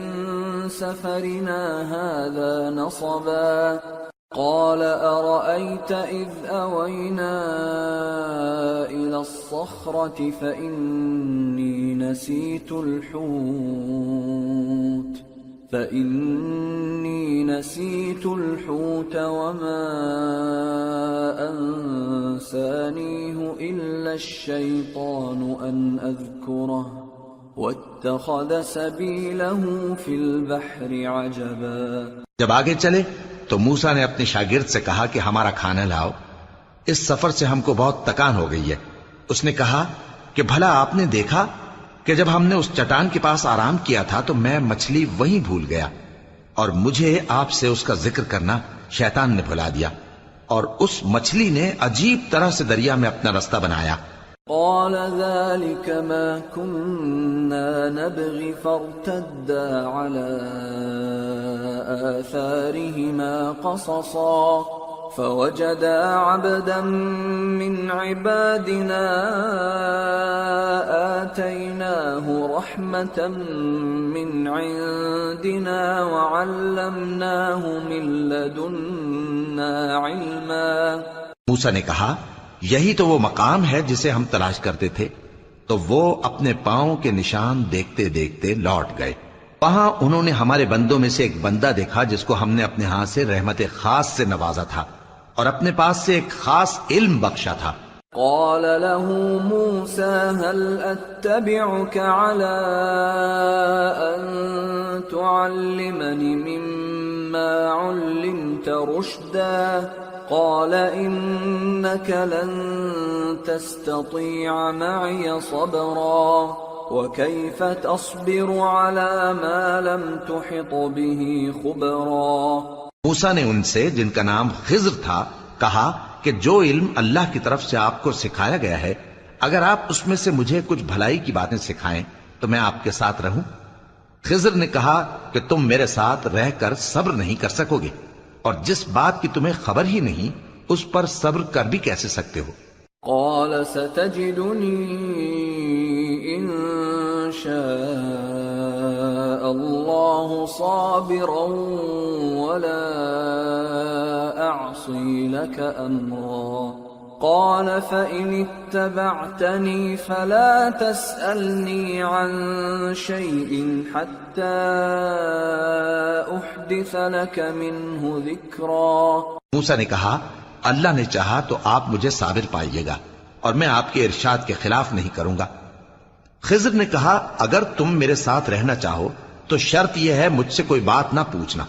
سَفَرِنَا هَذَا نَصَبًا قَالَ أَرَأَيْتَ إِذْ أَوَيْنَا إِلَى الصَّخْرَةِ فَإِنِّي نسيت الحوت وما أنسانيه إلا الشيطان أن أذكره واتخذ سبيله في البحر عجبا۔ جب آگے چلے تو موسیٰ نے اپنے شاگرد سے کہا کہ ہمارا کھانا لاؤ، اس سفر سے ہم کو بہت تکان ہو گئی ہے۔ اس نے کہا کہ بھلا آپ نے دیکھا کہ جب ہم نے اس چٹان کے پاس آرام کیا تھا تو میں مچھلی وہیں بھول گیا، اور مجھے آپ سے اس کا ذکر کرنا شیطان نے بھلا دیا، اور اس مچھلی نے عجیب طرح سے دریا میں اپنا رستہ بنایا۔ قال ذلك ما كنا نبغي فارتدا على آثارهما قصصا فوجدا عبدا من عبادنا آتيناه رحمة من عندنا وعلمناه من لدنا علما۔ موسیٰ نے کہا یہی تو وہ مقام ہے جسے ہم تلاش کرتے تھے، تو وہ اپنے پاؤں کے نشان دیکھتے دیکھتے لوٹ گئے۔ وہاں انہوں نے ہمارے بندوں میں سے ایک بندہ دیکھا جس کو ہم نے اپنے ہاں سے رحمت خاص سے نوازا تھا اور اپنے پاس سے ایک خاص علم بخشا تھا۔ قال له موسى هل أتبعك على أن تعلمني مما علمت رشدا قال إنك لن تستطيع معي صبرا وكيف تصبر على ما لم تحط به خبرا۔ موسیٰ نے ان سے، جن کا نام خضر تھا، کہا کہ جو علم اللہ کی طرف سے آپ کو سکھایا گیا ہے، اگر آپ اس میں سے مجھے کچھ بھلائی کی باتیں سکھائیں تو میں آپ کے ساتھ رہوں۔ خضر نے کہا کہ تم میرے ساتھ رہ کر صبر نہیں کر سکو گے، اور جس بات کی تمہیں خبر ہی نہیں اس پر صبر کر بھی کیسے سکتے ہو؟ قال ستجدني إن شاء الله صابرا ولا أعصي لك أمرا قال فإن اتبعتني فلا تسألني عن شيء حتى أحدث لك منه ذكرا۔ موسیٰ نے کہا اللہ نے چاہا تو آپ مجھے صابر پائیے گا اور میں آپ کے ارشاد کے خلاف نہیں کروں گا۔ خضر نے کہا اگر تم میرے ساتھ رہنا چاہو تو شرط یہ ہے مجھ سے کوئی بات نہ پوچھنا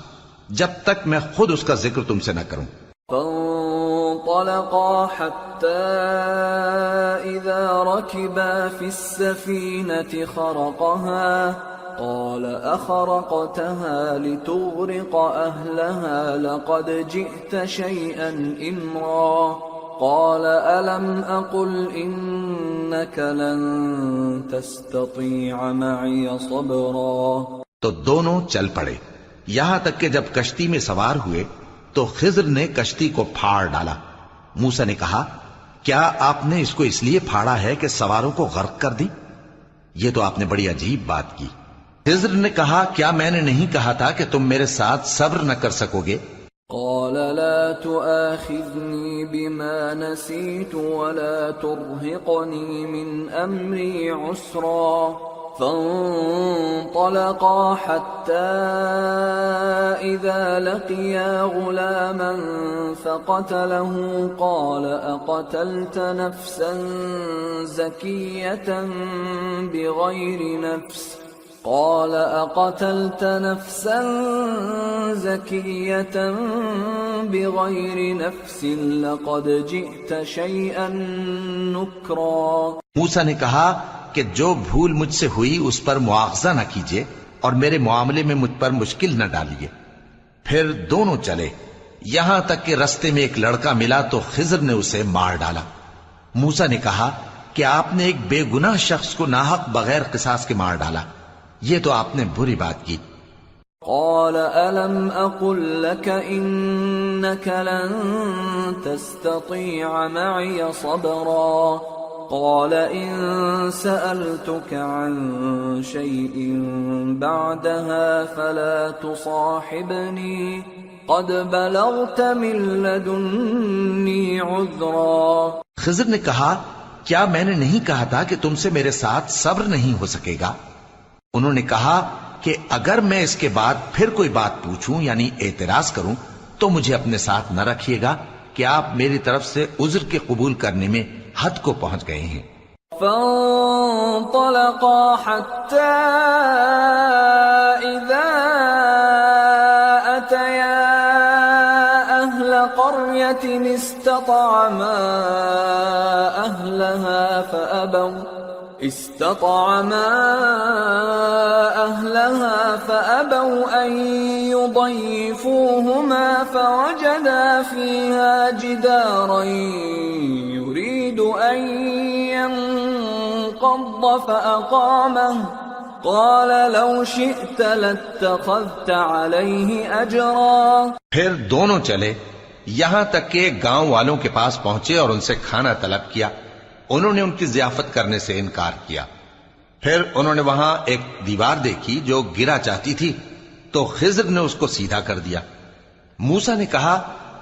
جب تک میں خود اس کا ذکر تم سے نہ کروں۔ فانطلقا حتى إذا ركبا في السفينة خرقها قال أخرقتها لتغرق أهلها لقد جئت شيئا إمرا قال ألم أقل إنك لن تستطيع معي صبرا۔ تو دونوں چل پڑے، یہاں تک کہ جب کشتی میں سوار ہوئے تو خضر نے کشتی کو پھاڑ ڈالا۔ موسیٰ نے کہا کیا آپ نے اس کو اس لیے پھاڑا ہے کہ سواروں کو غرق کر دی؟ یہ تو آپ نے بڑی عجیب بات کی۔ خضر نے کہا کیا میں نے نہیں کہا تھا کہ تم میرے ساتھ صبر نہ کر سکو گے؟ قال لا تؤاخذني بما نسيت ولا ترهقني من أمري عسرا فانطلقا حتى إذا لقيا غلاما فقتله قال أقتلت نفسا زكية بغير نفس قال أقتلت نفسا زكية بغير نفس لقد جئت شيئا نكرا۔ موسیٰ نے کہا کہ جو بھول مجھ سے ہوئی اس پر مواخذہ نہ کیجیے اور میرے معاملے میں مجھ پر مشکل نہ ڈالیے۔ پھر دونوں چلے یہاں تک کہ رستے میں ایک لڑکا ملا تو خضر نے اسے مار ڈالا۔ موسیٰ نے کہا کہ آپ نے ایک بے گناہ شخص کو ناحق بغیر قصاص کے مار ڈالا، یہ تو آپ نے بری بات کی۔ قال ألم أقل لك إنك لن تستطيع معي صبرا قال إن سألتك عن شيء بعدها فلا تصاحبني قد بلغت من لدني عذرا۔ خضر نے کہا کیا میں نے نہیں کہا تھا کہ تم سے میرے ساتھ صبر نہیں ہو سکے گا؟ انہوں نے کہا کہ اگر میں اس کے بعد پھر کوئی بات پوچھوں یعنی اعتراض کروں تو مجھے اپنے ساتھ نہ رکھیے گا کہ آپ میری طرف سے عذر کے قبول کرنے میں حد کو پہنچ گئے ہیں۔ فانطلقا حتى إذا أتيا أهل قرية استطعما أهلها فأبوا أن جدارا يريد أن ينقض فأقامه قال لو شئت لاتخذت عليه أجرا. پھر دونوں چلے یہاں تک کہ گاؤں والوں کے پاس پہنچے اور ان سے کھانا طلب کیا. انہوں نے ان کی ضیافت کرنے سے انکار کیا. پھر انہوں نے وہاں ایک دیوار دیکھی جو گرا چاہتی تھی تو خضر نے اس کو سیدھا کر دیا. موسیٰ نے کہا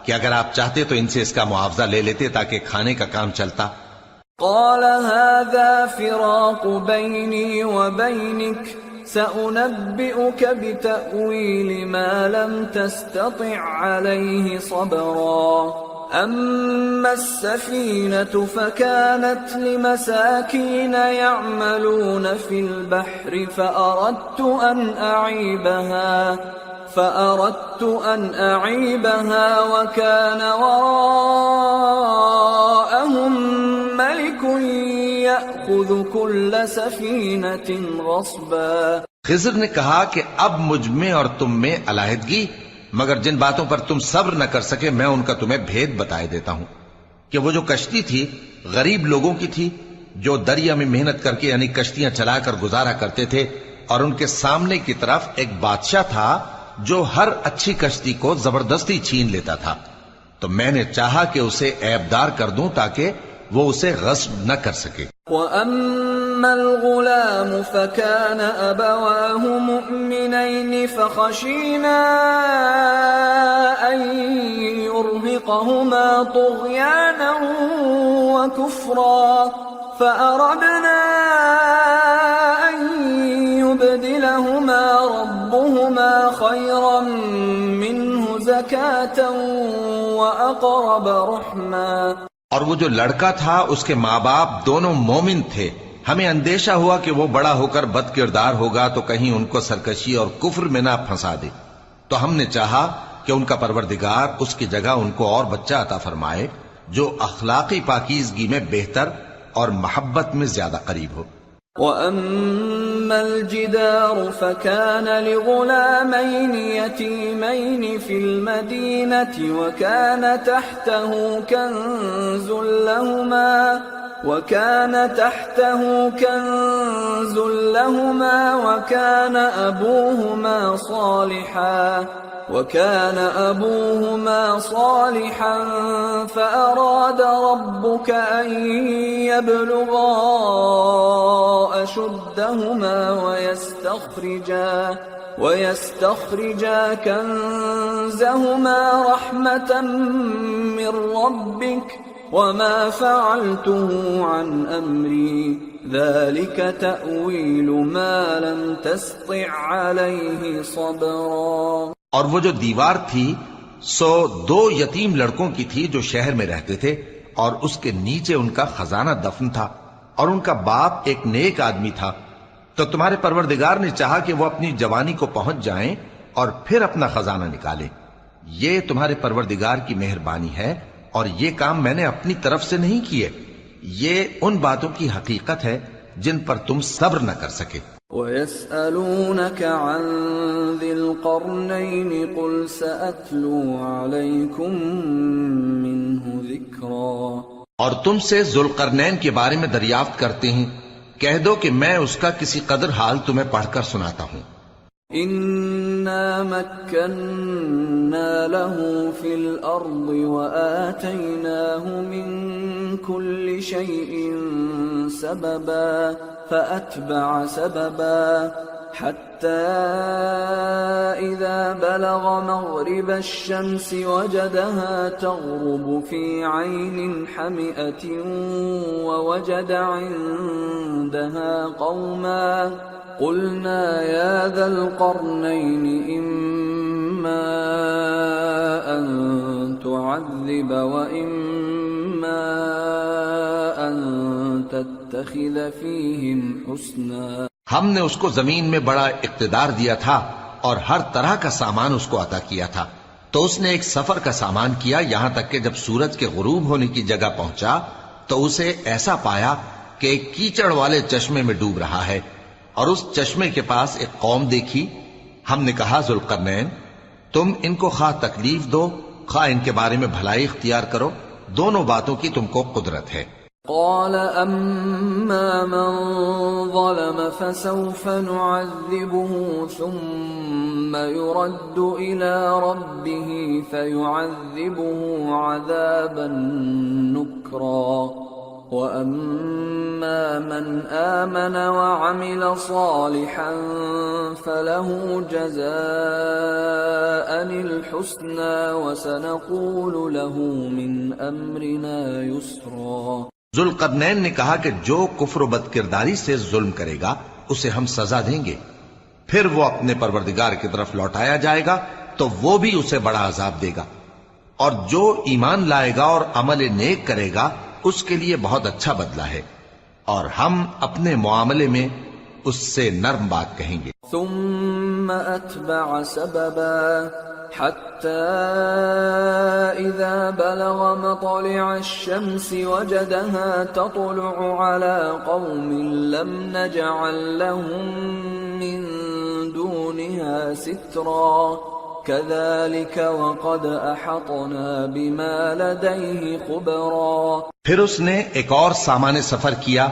کہ اگر آپ چاہتے تو ان سے اس کا معاوضہ لے لیتے تاکہ کھانے کا کام چلتا. قال هذا فراق بيني وبينك سأنبئك بتأويل ما لم تستطع عليه صبرا. أما السفينة فكانت لمساكين يعملون في البحر فأردت أن أعيبها وكان وراءهم ملك يأخذ كل سفينة غصبا. خضر نے کہا کہ اب مجھ میں اور تم میں علیحدگی، مگر جن باتوں پر تم صبر نہ کر سکے میں ان کا تمہیں بھید بتائے دیتا ہوں کہ وہ جو کشتی تھی غریب لوگوں کی تھی جو دریا میں محنت کر کے یعنی کشتیاں چلا کر گزارا کرتے تھے، اور ان کے سامنے کی طرف ایک بادشاہ تھا جو ہر اچھی کشتی کو زبردستی چھین لیتا تھا. تو میں نے چاہا کہ اسے عیبدار کر دوں تاکہ وہ اسے غصب نہ کر سکے. وَأَمَّا الْغُلَامُ فَكَانَ أَبَوَاهُ مُؤْمِنَيْنِ فَخَشِينَا أَن يُرْهِقَهُمَا طُغْيَانًا وَكُفْرًا فَأَرَدْنَا أَن يُبْدِلَهُمَا رَبُّهُمَا خَيْرًا مِّنْهُ زَكَاةً وَأَقْرَبَ رُحْمًا. اور وہ جو لڑکا تھا اس کے ماں باپ دونوں مومن تھے. ہمیں اندیشہ ہوا کہ وہ بڑا ہو کر بد کردار ہوگا تو کہیں ان کو سرکشی اور کفر میں نہ پھنسا دے. تو ہم نے چاہا کہ ان کا پروردگار اس کی جگہ ان کو اور بچہ عطا فرمائے جو اخلاقی پاکیزگی میں بہتر اور محبت میں زیادہ قریب ہو. وَأَمَّا الْجِدَارُ فَكَانَ لِغُلَامَيْنِ يَتِيمَيْنِ فِي الْمَدِينَةِ وَكَانَ تَحْتَهُ كَنْزٌ لَهُمَا وَكَانَ أَبُوهُمَا صَالِحًا فَأَرَادَ رَبُّكَ أَن يَبْلُغَا أَشُدَّهُمَا وَيَسْتَخْرِجَا كَنزَهُمَا رَحْمَةً مِّن رَّبِّكَ وَمَا فَعَلْتُهُ عَنْ أَمْرِي ذَلِكَ تَأْوِيلُ مَا لَمْ تَسْطِع عَلَيْهِ صَبْرًا. اور وہ جو دیوار تھی سو 2 یتیم لڑکوں کی تھی جو شہر میں رہتے تھے، اور اس کے نیچے ان کا خزانہ دفن تھا، اور ان کا باپ ایک نیک آدمی تھا. تو تمہارے پروردگار نے چاہا کہ وہ اپنی جوانی کو پہنچ جائیں اور پھر اپنا خزانہ نکالیں. یہ تمہارے پروردگار کی مہربانی ہے، اور یہ کام میں نے اپنی طرف سے نہیں کیے. یہ ان باتوں کی حقیقت ہے جن پر تم صبر نہ کر سکے. وَيَسْأَلُونَكَ عَنْ ذِي الْقَرْنَيْنِ قُلْ سَأَتْلُو عَلَيْكُمْ مِنْهُ ذِكْرًا. اور تم سے ذوالقرنین کے بارے میں دریافت کرتے ہیں، کہہ دو کہ میں اس کا کسی قدر حال تمہیں پڑھ کر سناتا ہوں. إِنَّا مَكَّنَّا لَهُ فِي الْأَرْضِ وَآتَيْنَاهُ مِنْ كُلِّ شَيْءٍ سَبَبًا فَأَتْبَعَ سَبَبًا حَتَّى إِذَا بَلَغَ مَغْرِبَ الشَّمْسِ وَجَدَهَا تَغْرُبُ فِي عَيْنٍ حَمِئَةٍ وَوَجَدَ عِندَهَا قَوْمًا قُلْنَا يَا ذَا الْقَرْنَيْنِ إِمَّا أَن تُعَذِّبَ وَإِمَّا أَن تَتَّخِذَ فِيهِمْ حُسْنًا. ہم نے اس کو زمین میں بڑا اقتدار دیا تھا اور ہر طرح کا سامان اس کو عطا کیا تھا. تو اس نے ایک سفر کا سامان کیا یہاں تک کہ جب سورج کے غروب ہونے کی جگہ پہنچا تو اسے ایسا پایا کہ ایک کیچڑ والے چشمے میں ڈوب رہا ہے، اور اس چشمے کے پاس ایک قوم دیکھی. ہم نے کہا ذوالقرنین تم ان کو خواہ تکلیف دو خواہ ان کے بارے میں بھلائی اختیار کرو، دونوں باتوں کی تم کو قدرت ہے۔ قال أما من ظلم فسوف نعذبه ثم يرد إلى ربه فيعذبه عذابا نكرا وأما من آمن وعمل صالحا فله جزاء الحسنى وسنقول له من أمرنا يسرا۔ ذوالقرنین نے کہا کہ جو کفر و بد کرداری سے ظلم کرے گا اسے ہم سزا دیں گے، پھر وہ اپنے پروردگار کی طرف لوٹایا جائے گا تو وہ بھی اسے بڑا عذاب دے گا، اور جو ایمان لائے گا اور عمل نیک کرے گا اس کے لیے بہت اچھا بدلہ ہے، اور ہم اپنے معاملے میں اس سے نرم بات کہیں گے۔ ثم أتبع سببا حتى إذا بلغ مطلع الشمس وجدها تطلع على قوم لم نجعل لهم من دونها سترا كذلك وقد أحطنا بما لديه خبرا۔ پھر اس نے ایک اور سامان سفر کیا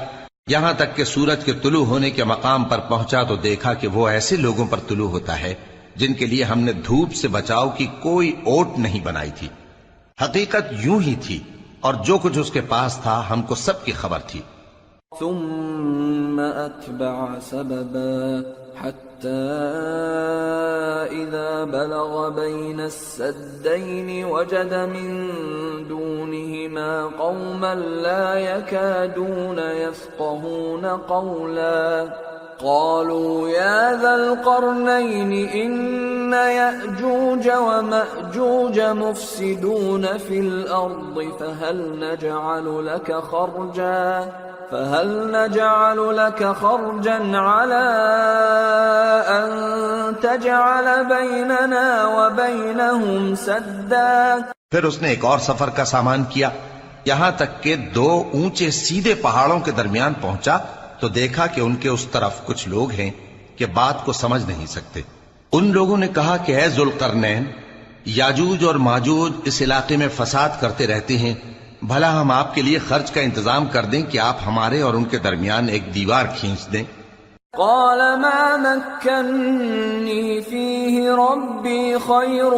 یہاں تک کہ سورج کے طلوع ہونے کے مقام پر پہنچا تو دیکھا کہ وہ ایسے لوگوں پر طلوع ہوتا ہے جن کے لیے ہم نے دھوپ سے بچاؤ کی کوئی اوٹ نہیں بنائی تھی، حقیقت یوں ہی تھی، اور جو کچھ اس کے پاس تھا ہم کو سب کی خبر تھی۔ ثم أتبع سببا حتى إذا بلغ بين السدين وجد من دونهما قوما لا يكادون يفقهون قولا قالوا يا ذا القرنين إن يأجوج ومأجوج مفسدون في الأرض فهل نجعل لك خرجا على أن تجعل بيننا وبينهم سدا۔ پھر اس نے ایک اور سفر کا سامان کیا یہاں تک کہ دو اونچے سیدھے پہاڑوں کے درمیان پہنچا تو دیکھا کہ ان کے اس طرف کچھ لوگ ہیں کہ بات کو سمجھ نہیں سکتے۔ ان لوگوں نے کہا کہ اے ذوالقرنین، یاجوج اور ماجوج اس علاقے میں فساد کرتے رہتے ہیں، بھلا ہم آپ کے لیے خرچ کا انتظام کر دیں کہ آپ ہمارے اور ان کے درمیان ایک دیوار کھینچ دیں۔ قال ما مكنني فيه ربي خير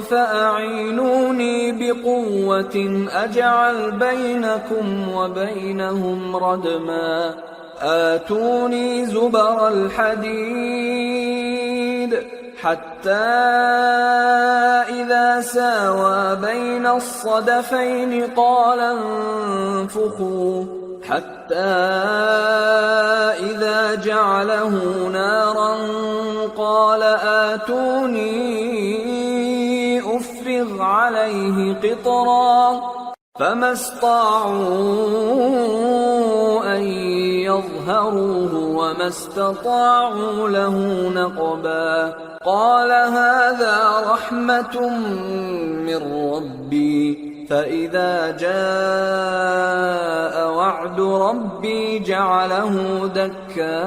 فأعينوني بقوة أجعل بينكم وبينهم ردما آتوني زبر الحديد حتى إذا ساوى بين الصدفين قال انفخوا حتى إذا جعله نارا قال آتوني أفرغ عليه قطرا فما استطاعوا أن يظهروه وما استطاعوا له نقبا قال هذا رحمة من ربي فإذا جاء وعد ربي جعله دكا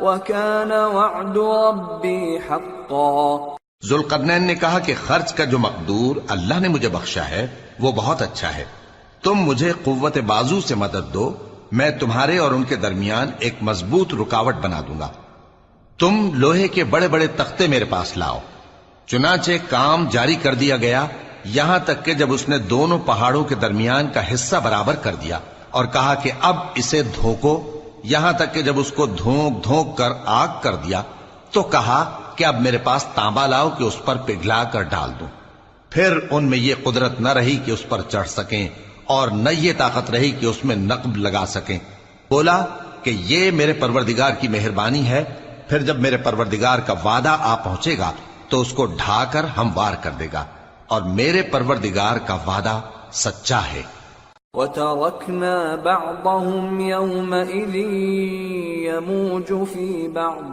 وكان وعد ربي حقا۔ ذوالقرنین نے کہا کہ خرچ کا جو مقدور اللہ نے مجھے بخشا ہے وہ بہت اچھا ہے، تم مجھے قوت بازو سے مدد دو، میں تمہارے اور ان کے درمیان ایک مضبوط رکاوٹ بنا دوں گا۔ تم لوہے کے بڑے بڑے تختے میرے پاس لاؤ۔ چنانچہ کام جاری کر دیا گیا یہاں تک کہ جب اس نے دونوں پہاڑوں کے درمیان کا حصہ برابر کر دیا اور کہا کہ اب اسے دھوکو، یہاں تک کہ جب اس کو دھونک دھونک کر آگ کر دیا تو کہا کہ اب میرے پاس تانبا لاؤ کہ اس پر پگھلا کر ڈال دوں۔ پھر ان میں یہ قدرت نہ رہی کہ اس پر چڑھ سکیں اور نہ یہ طاقت رہی کہ اس میں نقب لگا سکیں۔ بولا کہ یہ میرے پروردگار کی مہربانی ہے، پھر جب میرے پروردگار کا وعدہ آ پہنچے گا تو اس کو ڈھا کر ہموار کر دے گا، اور میرے پروردگار کا وعدہ سچا ہے۔ وَتَرَكْنَا بَعْضَهُمْ يَوْمَئِذٍ يَمُوجُ فِي بَعْضٍ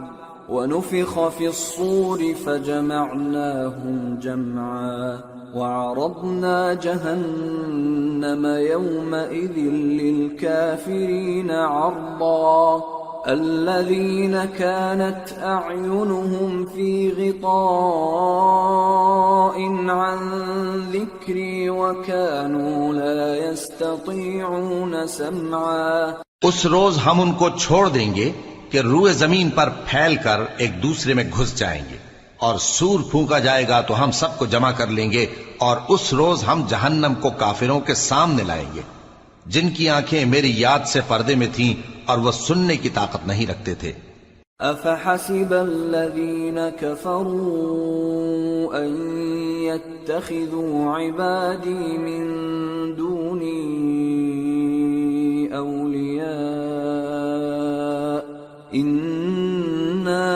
وَنُفِخَ فِي الصُّورِ فَجَمَعْنَاهُمْ جَمْعًا وَعَرَضْنَا جَهَنَّمَ يَوْمَئِذٍ لِلْكَافِرِينَ عَرْضًا الذين كانت أعينهم في غطاء عن ذكري وكانوا لا يستطيعون سمعا. اس روز ہم ان کو چھوڑ دیں گے کہ روئے زمین پر پھیل کر ایک دوسرے میں گھس جائیں گے، اور سور پھونکا جائے گا تو ہم سب کو جمع کر لیں گے، اور اس روز ہم جہنم کو کافروں کے سامنے لائیں گے جن کی آنکھیں میری یاد سے پردے میں تھیں اور وہ سننے کی طاقت نہیں رکھتے تھے. أفحسب الذين كفروا أن يتخذوا عبادي من دوني أولياء إنا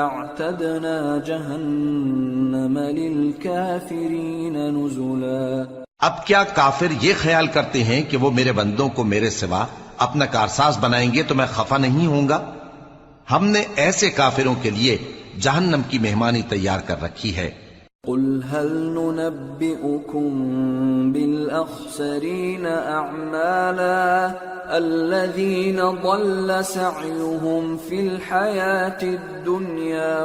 أعتدنا جهنم للكافرين نزلا. اب کیا کافر یہ خیال کرتے ہیں کہ وہ میرے بندوں کو میرے سوا اپنا کارساز بنائیں گے تو میں خفا نہیں ہوں گا؟ ہم نے ایسے کافروں کے لیے جہنم کی مہمانی تیار کر رکھی ہے. قل هل ننبئكم بالأخسرين أعمالا الذين ضل سعيهم في الحياة الدنيا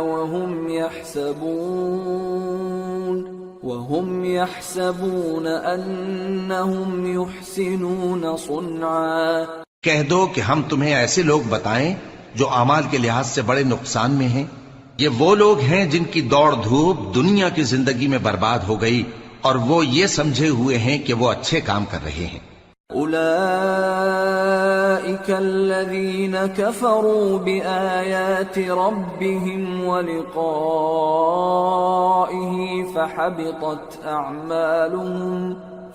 وهم يحسبون أنهم يحسنون صنعا. کہہ دو کہ ہم تمہیں ایسے لوگ بتائیں جو اعمال کے لحاظ سے بڑے نقصان میں ہیں. یہ وہ لوگ ہیں جن کی دوڑ دھوپ دنیا کی زندگی میں برباد ہو گئی اور وہ یہ سمجھے ہوئے ہیں کہ وہ اچھے کام کر رہے ہیں. أولئك الذين كفروا بآيات ربهم ولقائه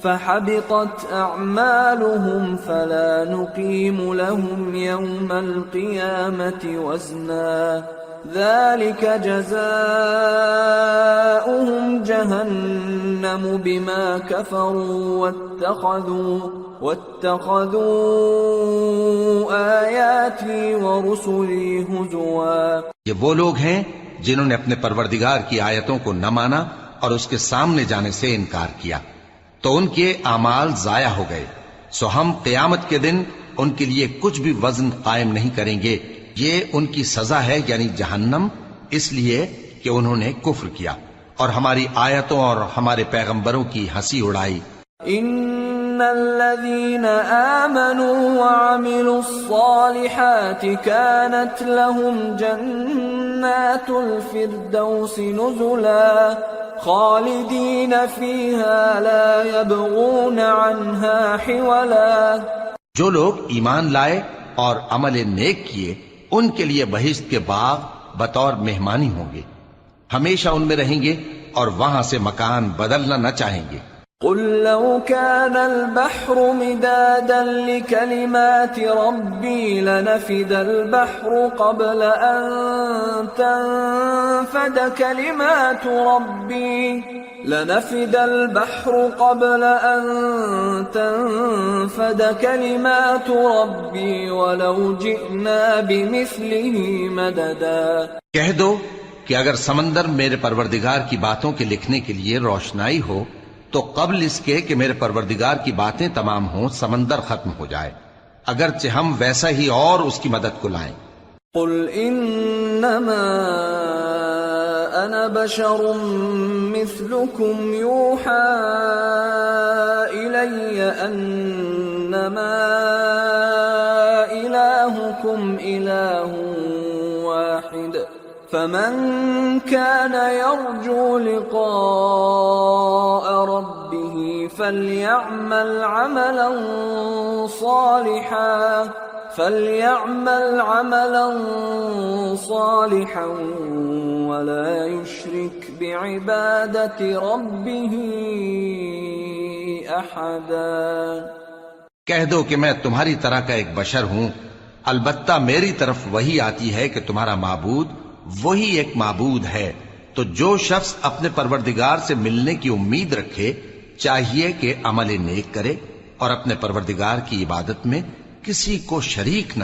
فحبطت أعمالهم فلا نقيم لهم يوم القيامة وزنا ذلك جزاؤهم جهنم بما كفروا واتخذوا آياتي ورسلي هزوا. یہ وہ لوگ ہیں جنہوں نے اپنے پروردگار کی آیتوں کو نہ مانا اور اس کے سامنے جانے سے انکار کیا تو ان کے اعمال ضائع ہو گئے. سو ہم قیامت کے دن ان کے لیے کچھ بھی وزن قائم نہیں کریں گے. یہ ان کی سزا ہے یعنی جہنم، اس لیے کہ انہوں نے کفر کیا اور ہماری آیتوں اور ہمارے پیغمبروں کی ہنسی اڑائی. ان الذين آمنوا وعملوا الصالحات كانت لهم جنات الفردوس نزلا خالدين فيها لا يبغون عنها حولا. جو لوگ ایمان لائے اور عمل نیک کیے ان کے لیے بہشت کے باغ بطور مہمانی ہوں گے، ہمیشہ ان میں رہیں گے اور وہاں سے مکان بدلنا نہ چاہیں گے. قل لو كان البحر مدادا لكلمات ربي لنفد البحر قبل أن تنفد كلمات ربي ولو جئنا بمثله مددا. کہہ دو کہ اگر سمندر میرے پروردگار کی باتوں کے لکھنے کے لیے روشنائی ہو تو قبل اس کے کہ میرے پروردگار کی باتیں تمام ہوں سمندر ختم ہو جائے، اگرچہ ہم ویسا ہی اور اس کی مدد کو لائیں. قل انما انا بشر مثلكم يوحى الي انما الهكم اله واحد فمن كان يرجو لقاء ربه فليعمل عملا صالحا ولا يشرك بعبادة ربه أحدا. کہہ دو کہ میں تمہاری طرح کا ایک بشر ہوں، البتہ میری طرف وہی آتی ہے کہ تمہارا معبود وہی ایک معبود ہے. تو جو شخص اپنے پروردگار سے ملنے کی امید رکھے چاہیے کہ عمل نیک کرے اور اپنے پروردگار کی عبادت میں کسی کو شریک نہ